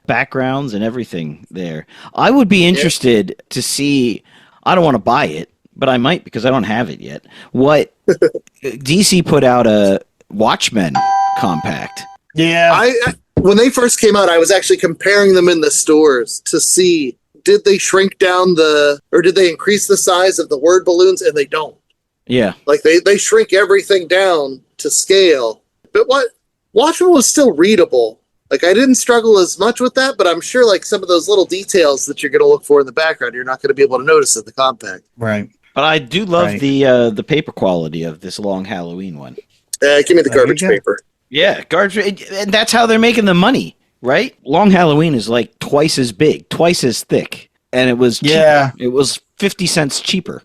S2: backgrounds and everything there. I would be interested to see, I don't want to buy it, but I might because I don't have it yet. What DC put out a Watchmen compact.
S3: Yeah.
S4: When they first came out, I was actually comparing them in the stores to see, did they shrink down or did they increase the size of the word balloons? And they don't.
S2: Yeah.
S4: Like they shrink everything down to scale. But Watchmen was still readable. Like I didn't struggle as much with that, but I'm sure like some of those little details that you're going to look for in the background, you're not going to be able to notice in the compact.
S3: Right.
S2: But I do love the paper quality of this Long Halloween one.
S4: Give me the garbage paper.
S2: Yeah, garbage, and that's how they're making the money, right? Long Halloween is like twice as big, twice as thick, and it was cheaper. It was 50 cents cheaper.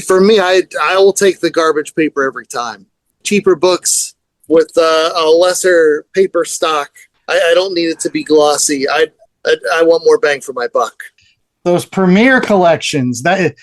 S4: For me, I will take the garbage paper every time. Cheaper books with a lesser paper stock. I don't need it to be glossy. I want more bang for my buck.
S3: Those Premier collections, the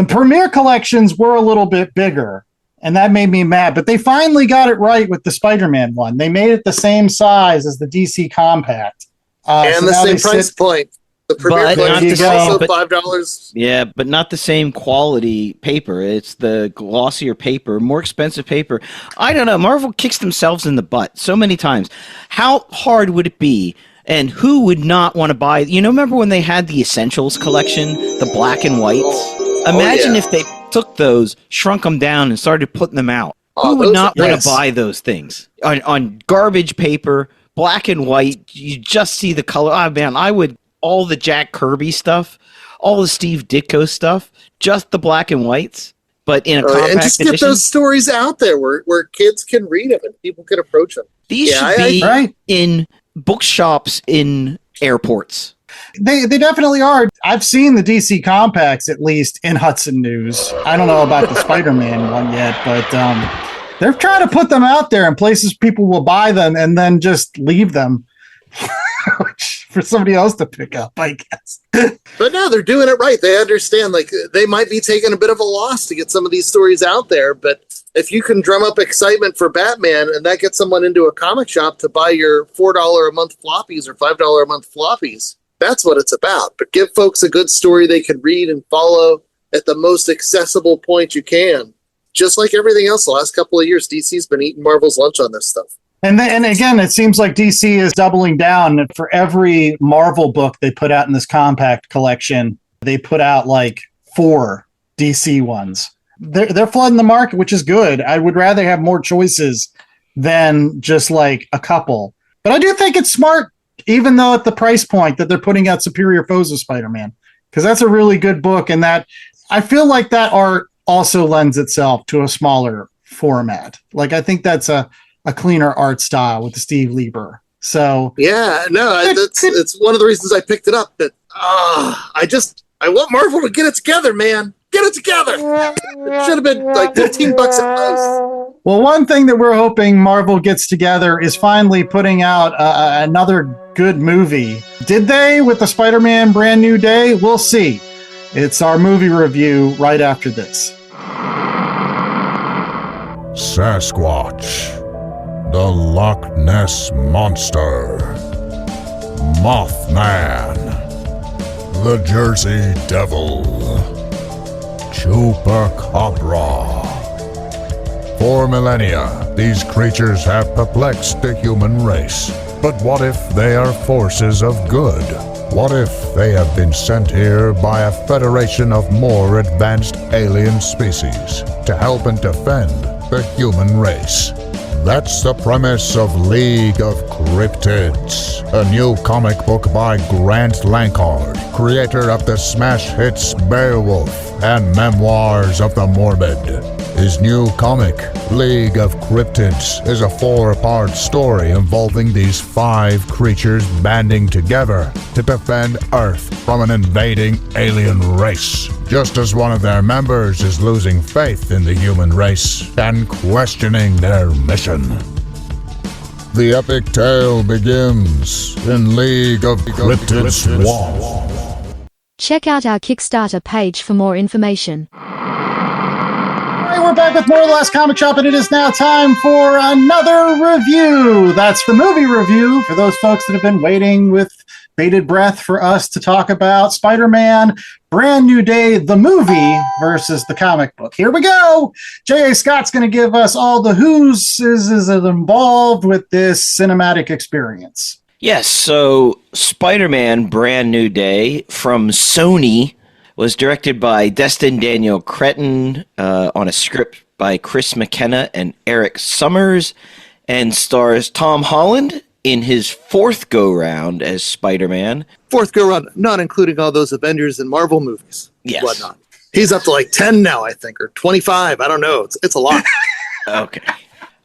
S3: Premier collections were a little bit bigger. And that made me mad. But they finally got it right with the Spider-Man one. They made it the same size as the DC Compact.
S4: And the same price point. The Premier collection is also $5.
S2: Yeah, but not the same quality paper. It's the glossier paper, more expensive paper. I don't know. Marvel kicks themselves in the butt so many times. How hard would it be? And who would not want to buy? Remember when they had the Essentials collection, the black and whites? Imagine if they took those, shrunk them down, and started putting them out. Who would not want to buy those things? On garbage paper, black and white, you just see the color. Oh, man, I would, all the Jack Kirby stuff, all the Steve Ditko stuff, just the black and whites, but in a compact
S4: and just
S2: edition.
S4: Get those stories out there where kids can read them and people can approach them.
S2: These should be in bookshops in airports.
S3: They definitely are. I've seen the DC compacts, at least, in Hudson News. I don't know about the Spider-Man one yet, but they're trying to put them out there in places people will buy them and then just leave them for somebody else to pick up, I guess.
S4: But no, they're doing it right. They understand, like, they might be taking a bit of a loss to get some of these stories out there, but if you can drum up excitement for Batman and that gets someone into a comic shop to buy your $4 a month floppies or $5 a month floppies, that's what it's about. But give folks a good story they can read and follow at the most accessible point you can. Just like everything else the last couple of years, DC's been eating Marvel's lunch on this stuff.
S3: And again, it seems like DC is doubling down. For every Marvel book they put out in this compact collection, they put out like 4 DC ones. They're flooding the market, which is good. I would rather have more choices than just like a couple. But I do think it's smart, even though at the price point that they're putting out Superior Foes of Spider-Man, because that's a really good book. And that I feel like that art also lends itself to a smaller format. Like, I think that's a cleaner art style with the Steve Lieber. So
S4: yeah, no, it's one of the reasons I picked it up. But I want Marvel to get it together, man. Get it together. It should have been like $15 at most.
S3: Well, one thing that we're hoping Marvel gets together is finally putting out another good movie. Did they with the Spider-Man Brand New Day? We'll see. It's our movie review right after this.
S7: Sasquatch, the Loch Ness Monster, Mothman, the Jersey Devil, Chupacabra. For millennia, these creatures have perplexed the human race. But what if they are forces of good? What if they have been sent here by a federation of more advanced alien species to help and defend the human race? That's the premise of League of Cryptids, a new comic book by Grant Lankard, creator of the smash hits Beowulf and Memoirs of the Morbid. His new comic, League of Cryptids, is a 4-part story involving these 5 creatures banding together to defend Earth from an invading alien race, just as one of their members is losing faith in the human race and questioning their mission. The epic tale begins in League of Cryptids 1.
S8: Check out our Kickstarter page for more information.
S3: We're back with more of the Last Comic Shop, and it is now time for another review. That's the movie review for those folks that have been waiting with bated breath for us to talk about Spider-Man Brand New Day, the movie versus the comic book. Here we go. J.A. Scott's going to give us all the who's is involved with this cinematic experience.
S2: Yes, so Spider-Man Brand New Day from Sony was directed by Destin Daniel Cretton on a script by Chris McKenna and Eric Summers, and stars Tom Holland in his fourth go-round as Spider-Man.
S4: Fourth go-round, not including all those Avengers and Marvel movies.
S2: Yes.
S4: Whatnot. He's up to like 10 now, I think, or 25. I don't know. It's a lot.
S2: Okay.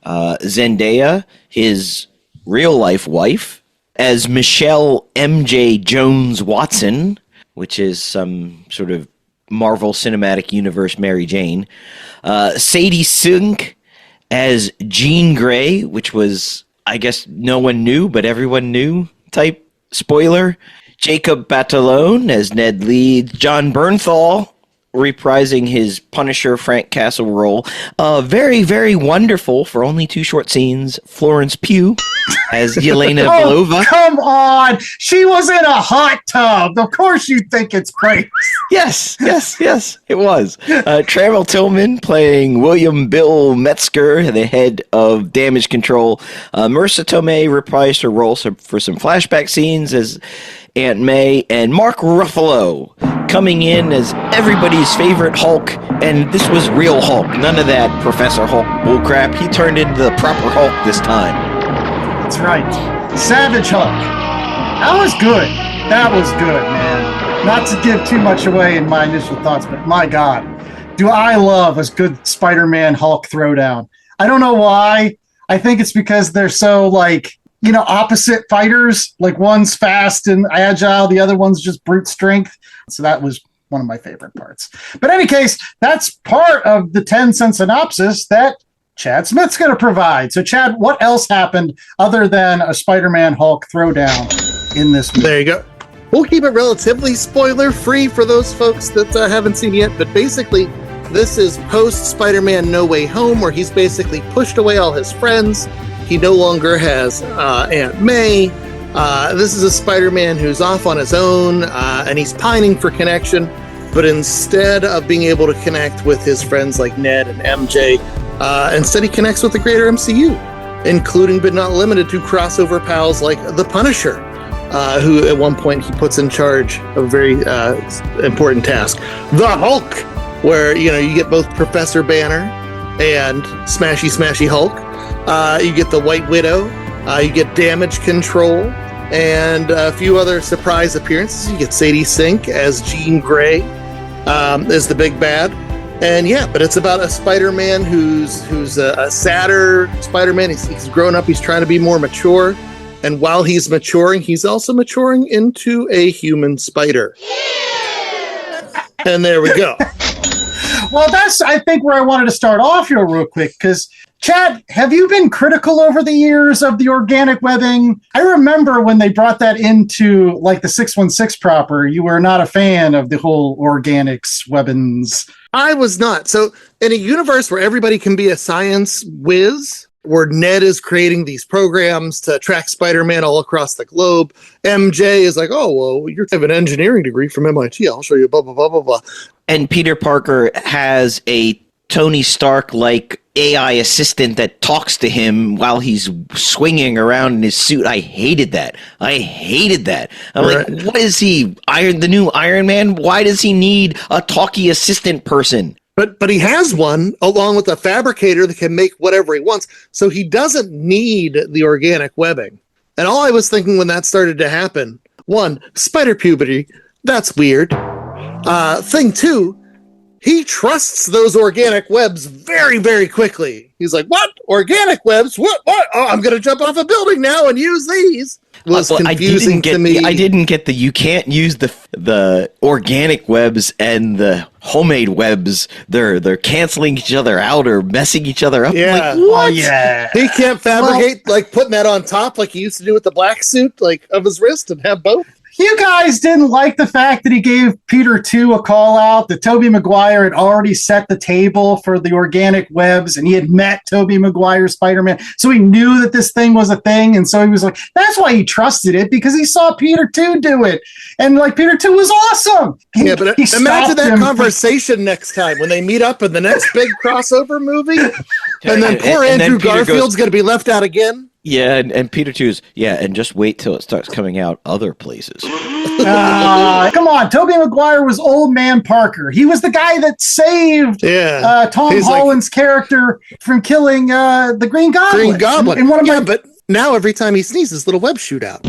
S2: Zendaya, his real-life wife, as Michelle M.J. Jones Watson, which is some sort of Marvel Cinematic Universe Mary Jane. Sadie Sink as Jean Grey, which was, I guess, no one knew, but everyone knew type spoiler. Jacob Batalone as Ned Leeds. John Bernthal reprising his Punisher Frank Castle role. Very, very wonderful for only 2 short scenes. Florence Pugh as Yelena Belova.
S3: Come on. She was in a hot tub. Of course you think it's great.
S2: Yes, it was. Trammell Tillman playing William Bill Metzger, the head of Damage Control. Marissa Tomei reprised her role for some flashback scenes as Aunt May, and Mark Ruffalo coming in as everybody's favorite Hulk, and this was real Hulk. None of that Professor Hulk bullcrap. He turned into the proper Hulk this time.
S3: That's right. Savage Hulk. That was good. That was good, man. Not to give too much away in my initial thoughts, but my God, do I love a good Spider-Man Hulk throwdown. I don't know why. I think it's because they're so, like, you know, opposite fighters. Like, one's fast and agile, the other one's just brute strength. So that was one of my favorite parts. But in any case, that's part of the 10-cent synopsis that Chad Smith's going to provide. So, Chad, what else happened other than a Spider-Man Hulk throwdown in this movie?
S4: There you go. We'll keep it relatively spoiler-free for those folks that haven't seen yet, but basically, this is post-Spider-Man No Way Home, where he's basically pushed away all his friends. He no longer has Aunt May. This is a Spider-Man who's off on his own, and he's pining for connection, but instead of being able to connect with his friends like Ned and MJ, instead he connects with the greater MCU, including but not limited to crossover pals like the Punisher, who at one point he puts in charge of a very important task. The Hulk, where you get both Professor Banner and Smashy Hulk. You get the White Widow. You get Damage Control, and a few other surprise appearances. You get Sadie Sink as Jean Grey as the big bad. And yeah, but it's about a Spider-Man who's a sadder Spider-Man. He's grown up. He's trying to be more mature. And while he's maturing, he's also maturing into a human spider. And there we go.
S3: Well, that's, I think, where I wanted to start off here real quick, because Chad, have you been critical over the years of the organic webbing? I remember when they brought that into, like, the 616 proper, you were not a fan of the whole organics webbings.
S4: I was not. So in a universe where everybody can be a science whiz, where Ned is creating these programs to track Spider-Man all across the globe, MJ is like, oh, well, you have an engineering degree from MIT. I'll show you blah, blah, blah, blah, blah.
S2: And Peter Parker has a Tony Stark-like AI assistant that talks to him while he's swinging around in his suit. I hated that. I'm right. Like, what is he? The new Iron Man? Why does he need a talky assistant person?
S4: But he has one along with a fabricator that can make whatever he wants. So he doesn't need the organic webbing. And all I was thinking when that started to happen, one, spider puberty, that's weird. Thing two, he trusts those organic webs very, very quickly. He's like, what? Organic webs? What? Oh, I'm going to jump off a building now and use these. It was confusing to me.
S2: I didn't get you can't use the organic webs and the homemade webs. They're canceling each other out or messing each other up.
S4: Yeah.
S2: Like, what?
S3: Oh, yeah.
S4: He can't fabricate, like putting that on top like he used to do with the black suit, like of his wrist, and have both.
S3: You guys didn't like the fact that he gave Peter 2 a call out, that Tobey Maguire had already set the table for the organic webs and he had met Tobey Maguire's Spider-Man. So he knew that this thing was a thing. And so he was like, that's why he trusted it, because he saw Peter 2 do it. And like Peter 2 was awesome.
S4: Yeah, but imagine that conversation next time when they meet up in the next big crossover movie. And then poor Andrew Garfield's going to be left out again.
S2: Yeah, and Peter 2's, and just wait till it starts coming out other places.
S3: Come on, Tobey Maguire was Old Man Parker. He was the guy that saved Tom Holland's character from killing the Green Goblin.
S4: But now every time he sneezes, little webs shoot out.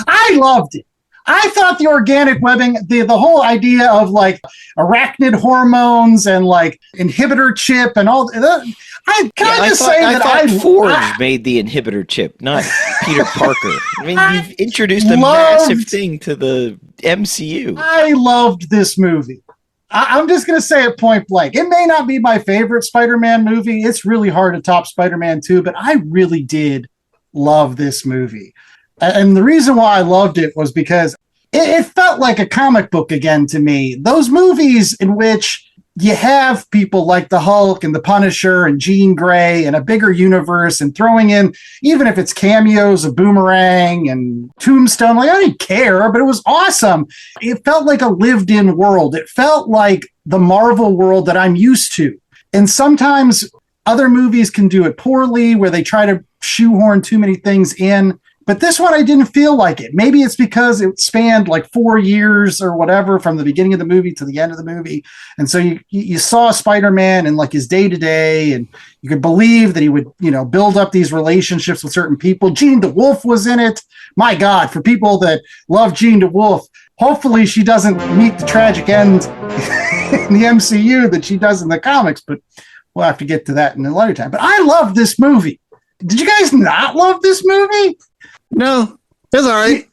S3: I loved it. I thought the organic webbing, the whole idea of like arachnid hormones and like inhibitor chip and all that. I thought
S2: Forge made the inhibitor chip, not Peter Parker. I mean, you've introduced a massive thing to the MCU.
S3: I loved this movie. I'm just going to say it point blank. It may not be my favorite Spider-Man movie. It's really hard to top Spider-Man 2, but I really did love this movie. And the reason why I loved it was because it felt like a comic book again to me. Those movies in which you have people like the Hulk and the Punisher and Jean Grey and a bigger universe and throwing in, even if it's cameos of Boomerang and Tombstone, like I didn't care, but it was awesome. It felt like a lived in world. It felt like the Marvel world that I'm used to. And sometimes other movies can do it poorly where they try to shoehorn too many things in. But this one, I didn't feel like it. Maybe it's because it spanned like 4 years or whatever from the beginning of the movie to the end of the movie. And so you saw Spider-Man and like his day-to-day, and you could believe that he would, build up these relationships with certain people. Jean DeWolf was in it. My God, for people that love Jean DeWolf, hopefully she doesn't meet the tragic end in the MCU that she does in the comics, but we'll have to get to that in a later time. But I love this movie. Did you guys not love this movie?
S4: No, it's all right.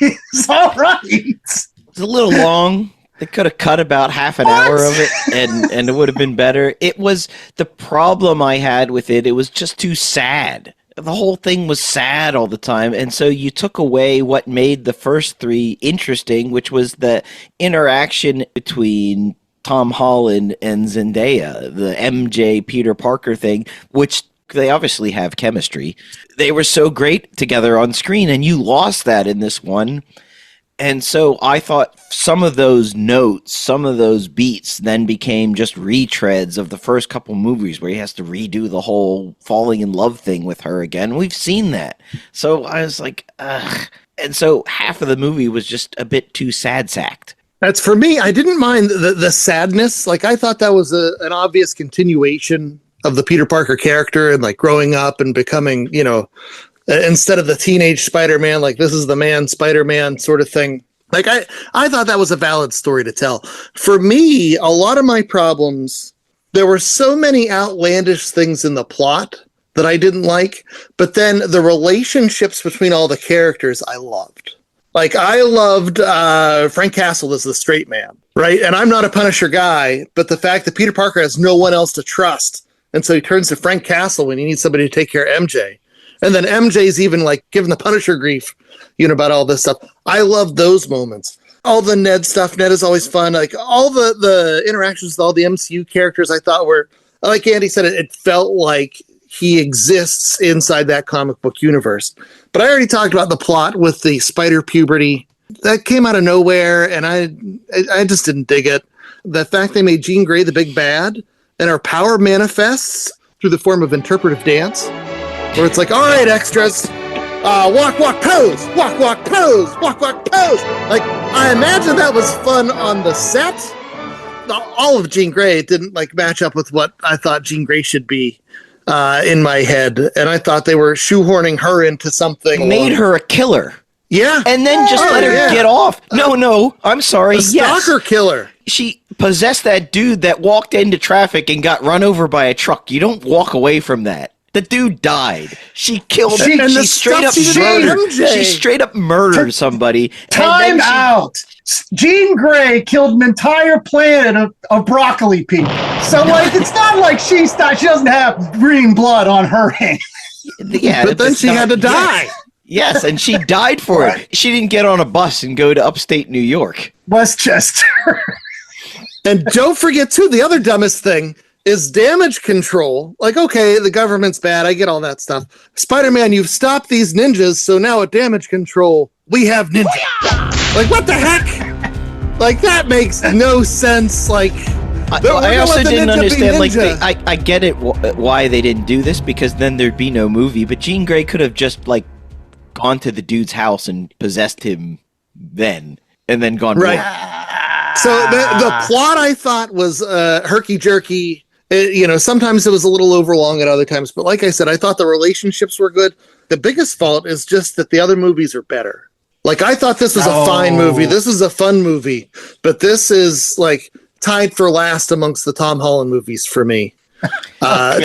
S3: It's all right.
S2: It's a little long. They could have cut about half an hour of it, and it would have been better. It was the problem I had with it. It was just too sad. The whole thing was sad all the time, and so you took away what made the first three interesting, which was the interaction between Tom Holland and Zendaya, the MJ Peter Parker thing, which they obviously have chemistry. They were so great together on screen, and you lost that in this one. And so I thought some of those notes, some of those beats then became just retreads of the first couple movies where he has to redo the whole falling in love thing with her again. We've seen that. So I was like, ugh. And so half of the movie was just a bit too sad-sacked.
S4: That's for me. I didn't mind the sadness. Like, I thought that was an obvious continuation of the Peter Parker character and like growing up and becoming, instead of the teenage Spider-Man, like this is the man Spider-Man sort of thing. Like I thought that was a valid story to tell. For me, a lot of my problems, there were so many outlandish things in the plot that I didn't like, but then the relationships between all the characters I loved. Like I loved Frank Castle as the straight man, right? And I'm not a Punisher guy, but the fact that Peter Parker has no one else to trust, and so he turns to Frank Castle when he needs somebody to take care of MJ. And then MJ's even like giving the Punisher grief, about all this stuff. I love those moments. All the Ned stuff. Ned is always fun. Like all the interactions with all the MCU characters I thought were, like Andy said, it felt like he exists inside that comic book universe. But I already talked about the plot with the spider puberty. That came out of nowhere, and I just didn't dig it. The fact they made Jean Grey the big bad, and our power manifests through the form of interpretive dance, where it's like, all right, extras, walk, walk, pose, walk, walk, pose, walk, walk, pose. Like, I imagine that was fun on the set. All of Jean Grey didn't like match up with what I thought Jean Grey should be in my head, and I thought they were shoehorning her into something.
S2: Made her a killer.
S4: Yeah.
S2: And then just let her get off. No, I'm sorry.
S4: A stalker killer.
S2: She possessed that dude that walked into traffic and got run over by a truck. You don't walk away from that. The dude died. She killed him. She straight up murdered somebody.
S3: Time out. Jean Grey killed an entire planet of broccoli people. So like it's not like she doesn't have green blood on her hands.
S2: Yeah,
S4: but then she had to die.
S2: Yes, and she died for it. She didn't get on a bus and go to upstate New York.
S3: Westchester.
S4: And don't forget, too, the other dumbest thing is damage control. Like, okay, the government's bad. I get all that stuff. Spider-Man, you've stopped these ninjas, so now at damage control, we have ninja. Like, what the heck? Like, that makes no sense. Like,
S2: I also didn't understand, like, I get it why they didn't do this, because then there'd be no movie, but Jean Grey could have just, like, gone to the dude's house and possessed him then, and then gone
S4: right. So the plot, I thought, was herky-jerky. Sometimes it was a little overlong at other times, but like I said, I thought the relationships were good. The biggest fault is just that the other movies are better. Like, I thought this was a fine movie. This is a fun movie, but this is, like, tied for last amongst the Tom Holland movies for me.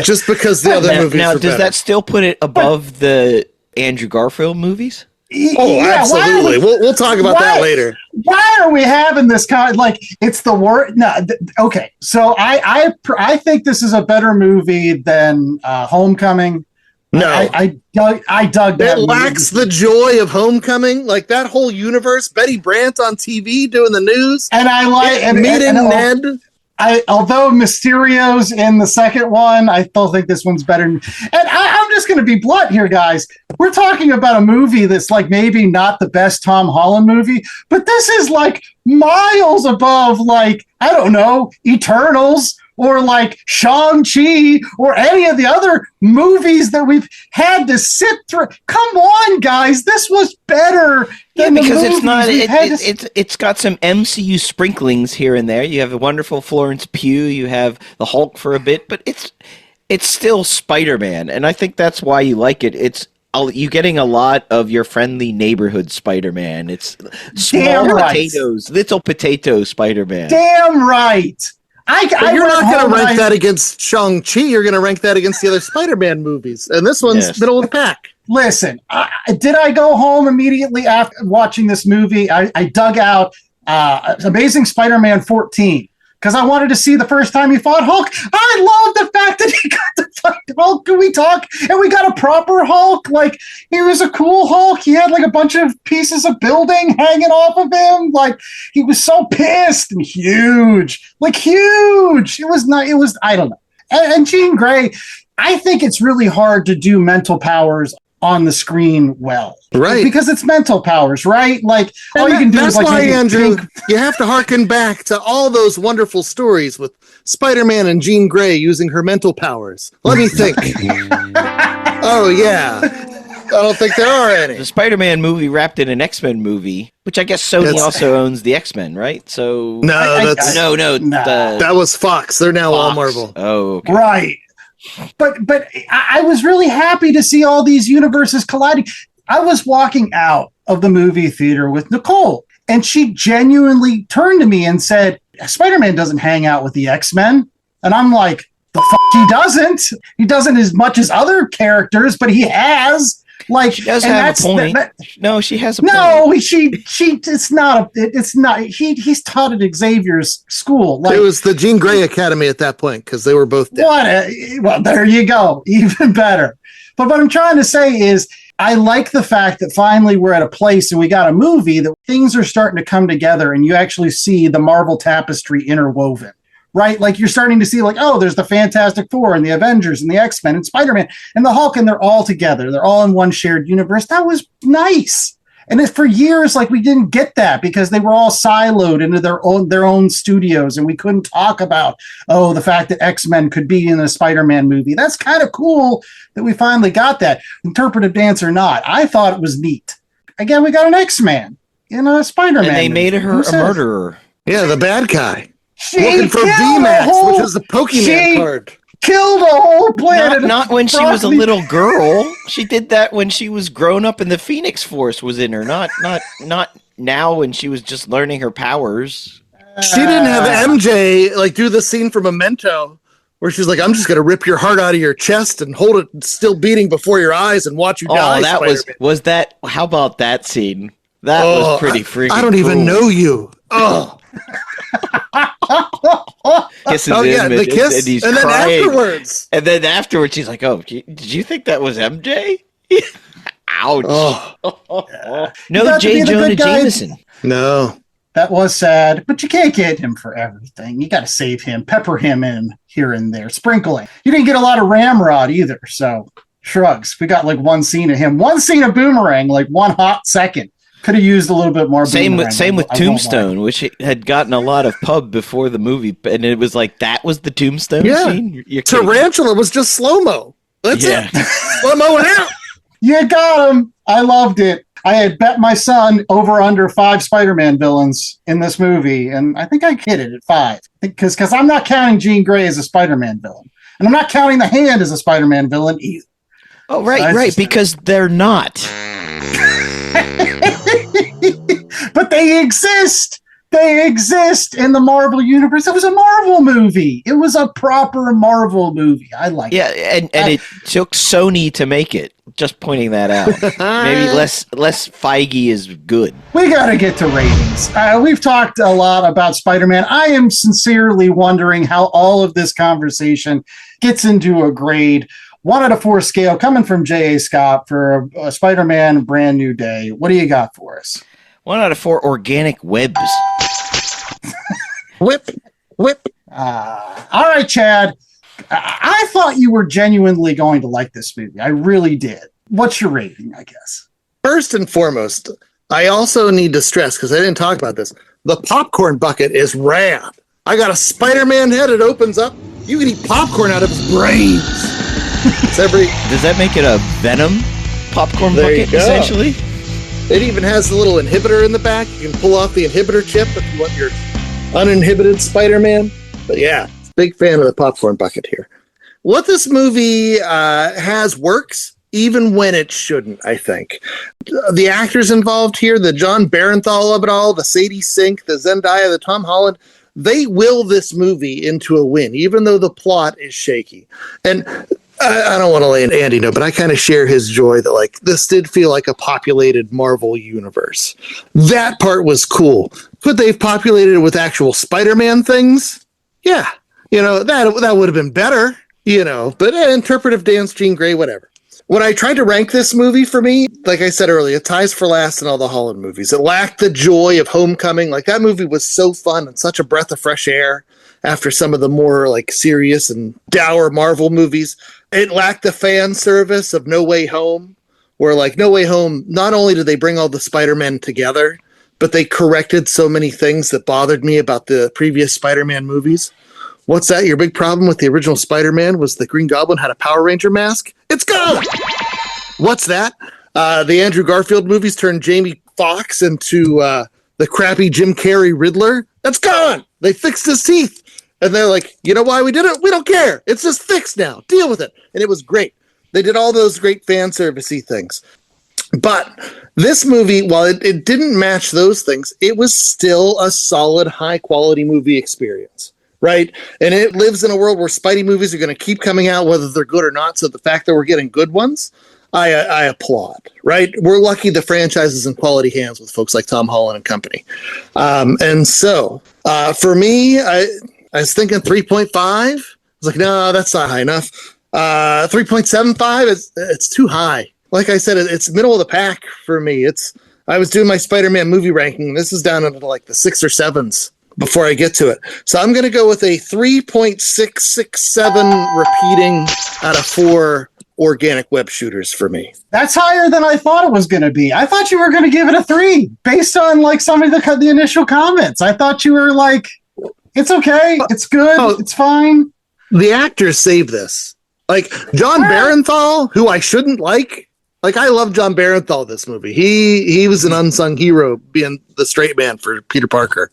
S4: Just because the other movies
S2: now,
S4: are
S2: does
S4: better.
S2: that still put it above the Andrew Garfield movies?
S4: Oh, absolutely. We'll talk about that later.
S3: Why are we having this like it's the word? No, okay. So I think this is a better movie than Homecoming.
S4: No,
S3: I dug that.
S4: It lacks the joy of Homecoming, like that whole universe. Betty Brant on TV doing the news,
S3: and I like
S4: Ned.
S3: Although Mysterio's in the second one, I still think this one's better. And I'm just going to be blunt here, guys. We're talking about a movie that's like maybe not the best Tom Holland movie, but this is like miles above, like, I don't know, Eternals or like Shang-Chi or any of the other movies that we've had to sit through. Come on, guys. This was better.
S2: Yeah, because it's not. It's got some MCU sprinklings here and there. You have a wonderful Florence Pugh. You have the Hulk for a bit, but it's still Spider-Man, and I think that's why you like it. You're getting a lot of your friendly neighborhood Spider-Man. It's small potatoes, little potato Spider-Man.
S3: Damn right.
S4: You're not going to rank that against Shang-Chi. You're going to rank that against the other Spider-Man movies, and this one's middle of the pack.
S3: Listen, did I go home immediately after watching this movie? I dug out Amazing Spider-Man 14 because I wanted to see the first time he fought Hulk. I love the fact that he got to fight Hulk. Can we talk? And we got a proper Hulk. Like, he was a cool Hulk. He had like a bunch of pieces of building hanging off of him. Like, he was so pissed and huge. Like, huge. I don't know. And Jean Grey, I think it's really hard to do mental powers on the screen well,
S4: right?
S3: Because it's mental powers, right? Like, all you can do is like,
S4: that's why, Andrew, you have to harken back to all those wonderful stories with Spider-Man and Jean Grey using her mental powers. Let me think. Oh yeah, I don't think there are any.
S2: The Spider-Man movie wrapped in an X-Men movie, which I guess Sony also owns the X-Men, right? So
S4: no, that was Fox. They're now all Marvel.
S2: Oh, okay.
S3: Right. But I was really happy to see all these universes colliding. I was walking out of the movie theater with Nicole, and she genuinely turned to me and said, Spider-Man doesn't hang out with the X-Men. And I'm like, he doesn't. He doesn't as much as other characters, but he has. Like,
S2: she does have a point. No, she has a point.
S3: No, it's not. He's taught at Xavier's school. Like,
S4: it was the Jean Grey Academy at that point because they were both dead.
S3: Well, there you go. Even better. But what I'm trying to say is, I like the fact that finally we're at a place and we got a movie that things are starting to come together and you actually see the Marvel tapestry interwoven. Right? Like, you're starting to see, like, oh, there's the Fantastic Four and the Avengers and the X-Men and Spider-Man and the Hulk, and they're all together. They're all in one shared universe. That was nice. And for years, like, we didn't get that because they were all siloed into their own studios, and we couldn't talk about, the fact that X-Men could be in a Spider-Man movie. That's kind of cool that we finally got that, interpretive dance or not. I thought it was neat. Again, we got an X-Man in a Spider-Man
S2: and they
S3: movie.
S2: made her a murderer.
S4: Yeah, the bad guy.
S3: She
S4: looking for VMAX, which is the Pokemon card.
S3: Killed a whole planet.
S2: Not when she was a little girl. She did that when she was grown up and the Phoenix Force was in her. Not now when she was just learning her powers.
S4: She didn't have MJ like do the scene from Memento where she's like, I'm just gonna rip your heart out of your chest and hold it still beating before your eyes and watch you die.
S2: Oh, that was that. How about that scene? That was pretty freaking
S4: I don't even know you. Oh.
S2: Kisses
S4: him the kiss,
S2: and he's
S4: and
S2: crying.
S4: Then afterwards,
S2: she's like, "Oh, did you think that was MJ?" Ouch.
S4: Oh,
S2: No J. Jonah Jameson.
S4: no.
S3: That was sad, but you can't get him for everything. You got to save him, pepper him in here and there, sprinkling. You didn't get a lot of Ramrod either, so shrugs. We got like one scene of him, one scene of Boomerang, like one hot second. Could have used a little bit more.
S2: Same
S3: Boomerang,
S2: with Tombstone, which had gotten a lot of pub before the movie, and it was like that was the Tombstone scene. You're
S4: Tarantula was just slow mo. That's it. Slow mo and out.
S3: You got him. I loved it. I had bet my son over under 5 Spider-Man villains in this movie, and I think I hit it at 5. Because I'm not counting Jean Grey as a Spider-Man villain, and I'm not counting the Hand as a Spider-Man villain either.
S2: Oh, right, because they're not.
S3: But they exist. They exist in the Marvel universe. It was a Marvel movie. It was a proper Marvel movie. I like it.
S2: Yeah, and it took Sony to make it. Just pointing that out. Maybe less Feige is good.
S3: We got to get to ratings. We've talked a lot about Spider-Man. I am sincerely wondering how all of this conversation gets into a grade. 1 out of 4 scale coming from J.A. Scott for a Spider-Man Brand New Day. What do you got for us?
S2: 1 out of 4 organic webs.
S4: Whip.
S3: All right, Chad. I thought you were genuinely going to like this movie. I really did. What's your rating, I guess?
S4: First and foremost, I also need to stress, because I didn't talk about this, the popcorn bucket is rad. I got a Spider-Man head. It opens up. You can eat popcorn out of his brains.
S2: Does that make it a Venom popcorn bucket, essentially?
S4: It even has a little inhibitor in the back. You can pull off the inhibitor chip if you want your uninhibited Spider-Man. But yeah, big fan of the popcorn bucket here. What this movie has works, even when it shouldn't, I think. The actors involved here, the John Barenthal of it all, the Sadie Sink, the Zendaya, the Tom Holland, they will this movie into a win, even though the plot is shaky. And I don't want to let Andy know, but I kind of share his joy that like this did feel like a populated Marvel universe. That part was cool. Could they have populated it with actual Spider-Man things? Yeah. That would have been better, but interpretive dance, Jean Grey, whatever. When I tried to rank this movie for me, like I said earlier, it ties for last in all the Holland movies. It lacked the joy of Homecoming. Like that movie was so fun and such a breath of fresh air after some of the more like serious and dour Marvel movies. It lacked the fan service of No Way Home, where like No Way Home, not only did they bring all the Spider-Man together, but they corrected so many things that bothered me about the previous Spider-Man movies. What's that? Your big problem with the original Spider-Man was the Green Goblin had a Power Ranger mask? It's gone! What's that? The Andrew Garfield movies turned Jamie Foxx into the crappy Jim Carrey Riddler. That's gone! They fixed his teeth. And they're like, you know why we did it? We don't care. It's just fixed now. Deal with it. And it was great. They did all those great fan servicey things. But this movie, while it didn't match those things, it was still a solid, high-quality movie experience, right? And it lives in a world where Spidey movies are going to keep coming out, whether they're good or not. So the fact that we're getting good ones, I applaud, right? We're lucky the franchise is in quality hands with folks like Tom Holland and company. And so, for me, I was thinking 3.5. I was like, no, that's not high enough. 3.75 it's too high. Like I said, it's middle of the pack for me. I was doing my Spider-Man movie ranking. This is down into like the 6 or 7s before I get to it. So I'm going to go with a 3.667 repeating out of 4 organic web shooters for me.
S3: That's higher than I thought it was going to be. I thought you were going to give it a 3 based on like some of the initial comments. I thought you were like, it's okay. It's good. It's fine.
S4: The actors save this. Like John Barenthal, who I shouldn't like I love John Barenthal in this movie. He was an unsung hero being the straight man for Peter Parker.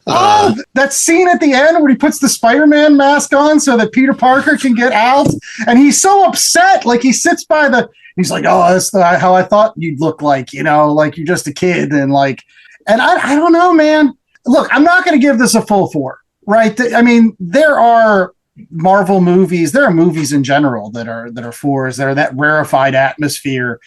S3: That scene at the end where he puts the Spider-Man mask on so that Peter Parker can get out. And he's so upset. Like he sits by he's like, oh, that's how I thought you'd look like, like you're just a kid. And I don't know, man. Look, I'm not going to give this a full 4, right? I mean, there are Marvel movies, there are movies in general that are 4s, that are that rarefied atmosphere.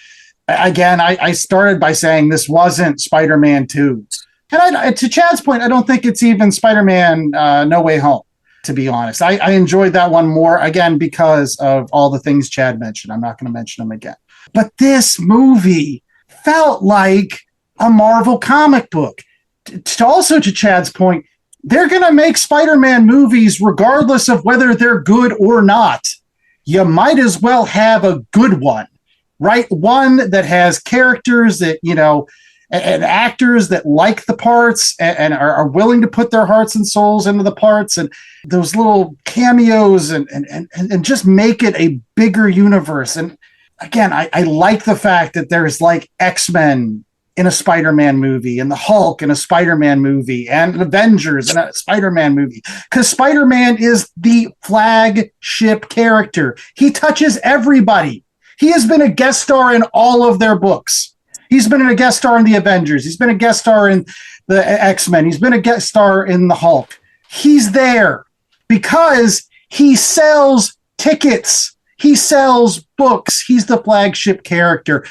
S3: Again, I started by saying this wasn't Spider-Man 2. And to Chad's point, I don't think it's even Spider-Man No Way Home, to be honest. I enjoyed that one more, again, because of all the things Chad mentioned. I'm not going to mention them again. But this movie felt like a Marvel comic book. Also, to Chad's point, they're going to make Spider-Man movies regardless of whether they're good or not. You might as well have a good one, right? One that has characters that, and actors that like the parts and are willing to put their hearts and souls into the parts, and those little cameos and just make it a bigger universe. And again, I like the fact that there's like X-Men in a Spider-Man movie, and the Hulk in a Spider-Man movie, and Avengers in a Spider-Man movie. Because Spider-Man is the flagship character. He touches everybody. He has been a guest star in all of their books. He's been a guest star in the Avengers. He's been a guest star in the X-Men. He's been a guest star in the Hulk. He's there because he sells tickets. He sells books. He's the flagship character.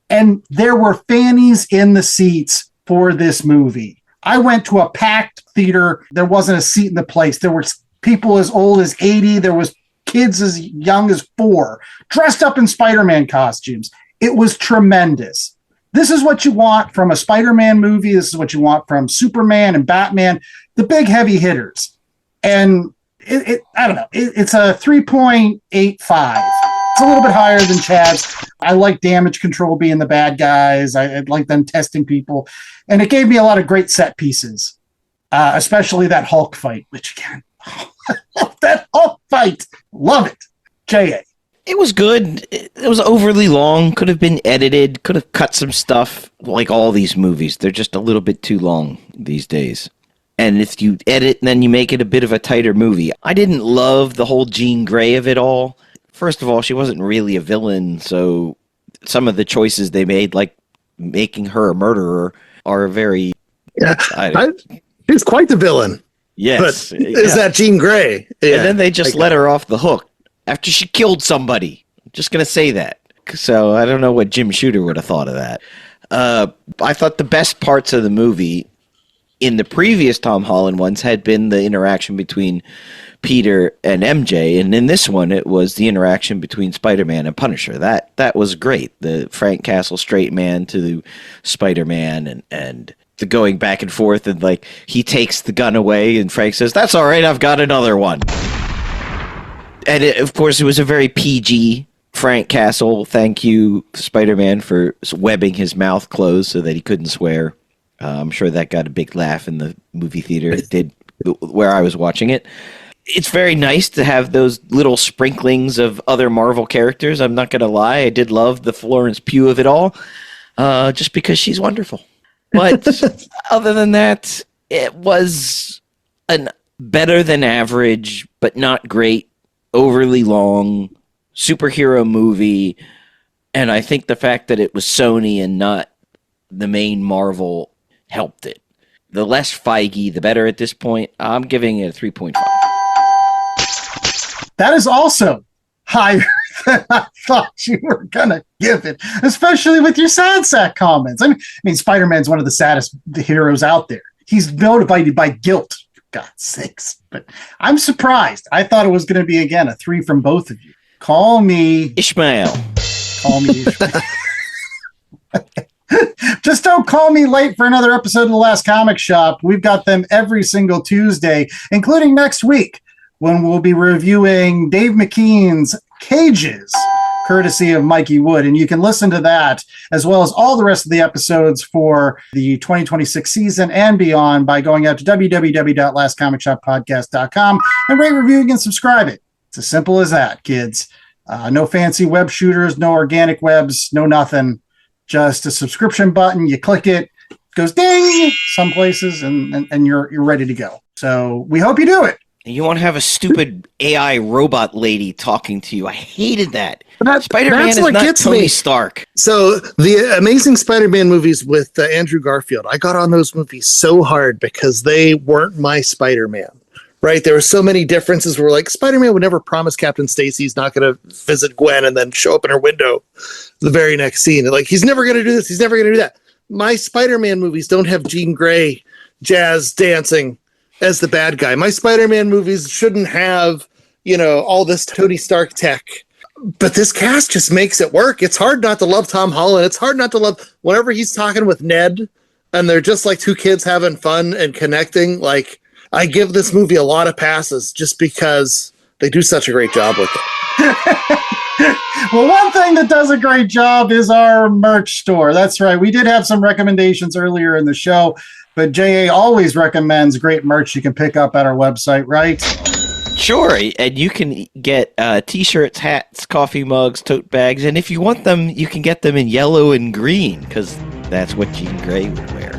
S3: And there were fannies in the seats for this movie. I went to a packed theater. There wasn't a seat in the place. There were people as old as 80. There was kids as young as 4 dressed up in Spider-Man costumes. It was tremendous. This is what you want from a Spider-Man movie. This is what you want from Superman and Batman, the big heavy hitters. And I don't know. It's a 3.85. It's a little bit higher than Chad's. I like Damage Control being the bad guys. I like them testing people. And it gave me a lot of great set pieces, especially that Hulk fight, which again, I love that Hulk fight. Love it. J.A.
S2: It was good. It was overly long. Could have been edited. Could have cut some stuff. Like all these movies, they're just a little bit too long these days. And if you edit, then you make it a bit of a tighter movie. I didn't love the whole Jean Grey of it all. First of all, she wasn't really a villain, so some of the choices they made, like making her a murderer, are very...
S4: Yeah, she's quite the villain.
S2: Yes.
S4: But is that Jean Grey? Yeah.
S2: And then they just let her off the hook after she killed somebody. I'm just going to say that. So I don't know what Jim Shooter would have thought of that. I thought the best parts of the movie in the previous Tom Holland ones had been the interaction between Peter and MJ, and in this one it was the interaction between Spider-Man and Punisher. That was great. The Frank Castle straight man to Spider-Man and the going back and forth, and like he takes the gun away and Frank says, "That's all right, I've got another one." And of course it was a very PG Frank Castle. Thank you, Spider-Man, for webbing his mouth closed so that he couldn't swear. I'm sure that got a big laugh in the movie theater. It did where I was watching it. It's very nice to have those little sprinklings of other Marvel characters. I'm not going to lie. I did love the Florence Pugh of it all, just because she's wonderful. But other than that, it was an better than average, but not great, overly long superhero movie. And I think the fact that it was Sony and not the main Marvel helped it. The less Feige, the better at this point. I'm giving it a 3.5.
S3: That is also higher than I thought you were going to give it, especially with your sad sack comments. I mean, Spider-Man's one of the saddest heroes out there. He's motivated by guilt, for God's sakes. But I'm surprised. I thought it was going to be, again, a 3 from both of you. Call me
S2: Ishmael.
S3: Call me Ishmael. Just don't call me late for another episode of The Last Comic Shop. We've got them every single Tuesday, including next week, when we'll be reviewing Dave McKean's Cages, courtesy of Mikey Wood. And you can listen to that, as well as all the rest of the episodes for the 2026 season and beyond, by going out to www.lastcomicshoppodcast.com and rate, reviewing, and subscribing. It's as simple as that, kids. No fancy web shooters, no organic webs, no nothing. Just a subscription button. You click it, goes ding some places, and you're ready to go. So we hope you do it.
S2: You won't have a stupid AI robot lady talking to you. I hated that.
S4: Spider-Man
S2: is not Tony Stark.
S4: So the Amazing Spider-Man movies with Andrew Garfield, I got on those movies so hard because they weren't my Spider-Man. Right? There were so many differences where, like, Spider-Man would never promise Captain Stacy he's not going to visit Gwen and then show up in her window the very next scene. Like, he's never going to do this. He's never going to do that. My Spider-Man movies don't have Jean Grey jazz dancing as the bad guy. My Spider-Man movies shouldn't have, all this Tony Stark tech. But this cast just makes it work. It's hard not to love Tom Holland. It's hard not to love whenever he's talking with Ned and they're just like two kids having fun and connecting. Like, I give this movie a lot of passes just because they do such a great job with it.
S3: Well, one thing that does a great job is our merch store. That's right. We did have some recommendations earlier in the show, but JA always recommends great merch you can pick up at our website, right?
S2: Sure, and you can get T-shirts, hats, coffee mugs, tote bags, and if you want them, you can get them in yellow and green, because that's what Jean Grey would wear.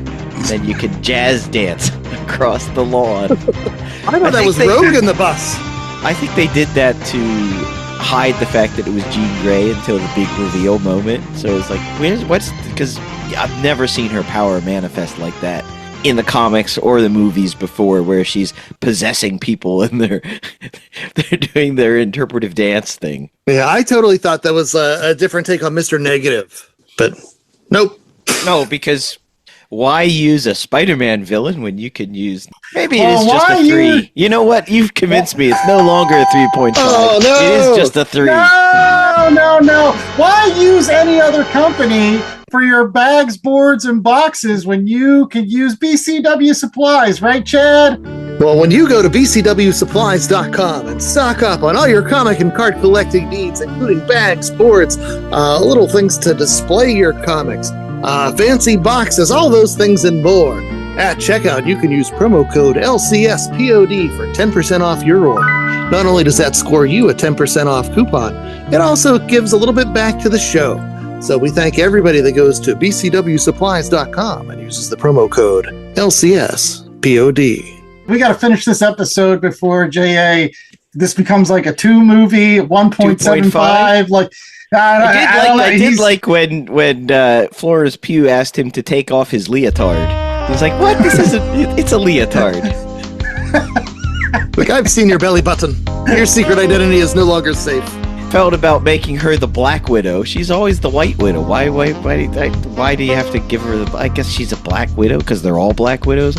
S2: Then you can jazz dance across the lawn.
S4: I thought that was Rogue in the bus.
S2: I think they did that to hide the fact that it was Jean Grey until the big reveal moment. So it's like, because I've never seen her power manifest like that in the comics or the movies before, where she's possessing people and they're doing their interpretive dance thing.
S4: Yeah, I totally thought that was a different take on Mr. Negative, but nope.
S2: No, because why use a Spider-Man villain when you can use... Maybe it is just a 3. You know what? You've convinced me. It's no longer a 3.5.
S4: Oh, no.
S2: It is just a 3.
S3: No. Why use any other company for your bags, boards, and boxes when you can use BCW Supplies, right, Chad?
S4: Well, when you go to bcwsupplies.com and stock up on all your comic and card collecting needs, including bags, boards, little things to display your comics, fancy boxes, all those things and more. At checkout, you can use promo code LCSPOD for 10% off your order. Not only does that score you a 10% off coupon, it also gives a little bit back to the show. So we thank everybody that goes to bcwsupplies.com and uses the promo code LCSPOD.
S3: We got to finish this episode before this becomes like a 2 movie, 1.75. Like,
S2: I did like when Florence Pugh asked him to take off his leotard. He was like, "What? It's a leotard."
S4: Look, I've seen your belly button. Your secret identity is no longer safe.
S2: Felt about making her the Black Widow. She's always the White Widow. Why do you have to give her the... I guess she's a Black Widow because they're all Black Widows?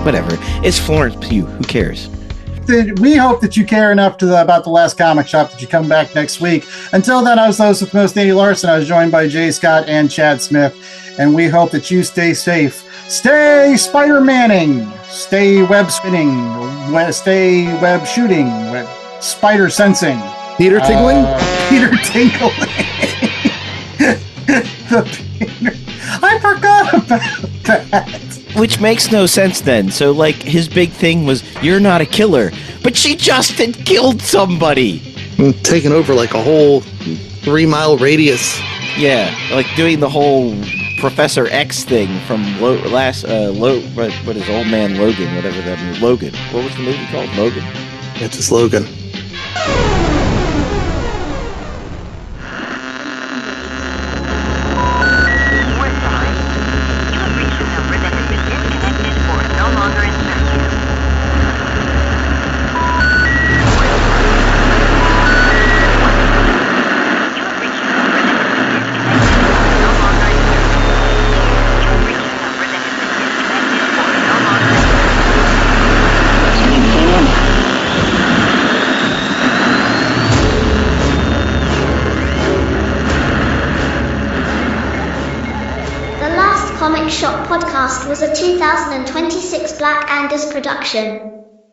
S2: Whatever. It's Florence Pugh. Who cares?
S3: We hope that you care enough about the last comic shop that you come back next week. Until then, I was host with most Danny Larson. I was joined by Jay Scott and Chad Smith. And we hope that you stay safe. Stay Spider-Manning. Stay web spinning. Stay web shooting. Spider sensing.
S4: Peter Tingling?
S3: Peter Tingling. I forgot about that.
S2: Which makes no sense then. So, like, his big thing was, you're not a killer. But she just had killed somebody.
S4: Taking over, like, a whole 3-mile radius.
S2: Yeah, like doing the whole Professor X thing from what is Old Man Logan, whatever that means. Logan. What was the movie called? Logan?
S4: It's just Logan.
S9: Comic Shop Podcast was a 2026 Black Angus production.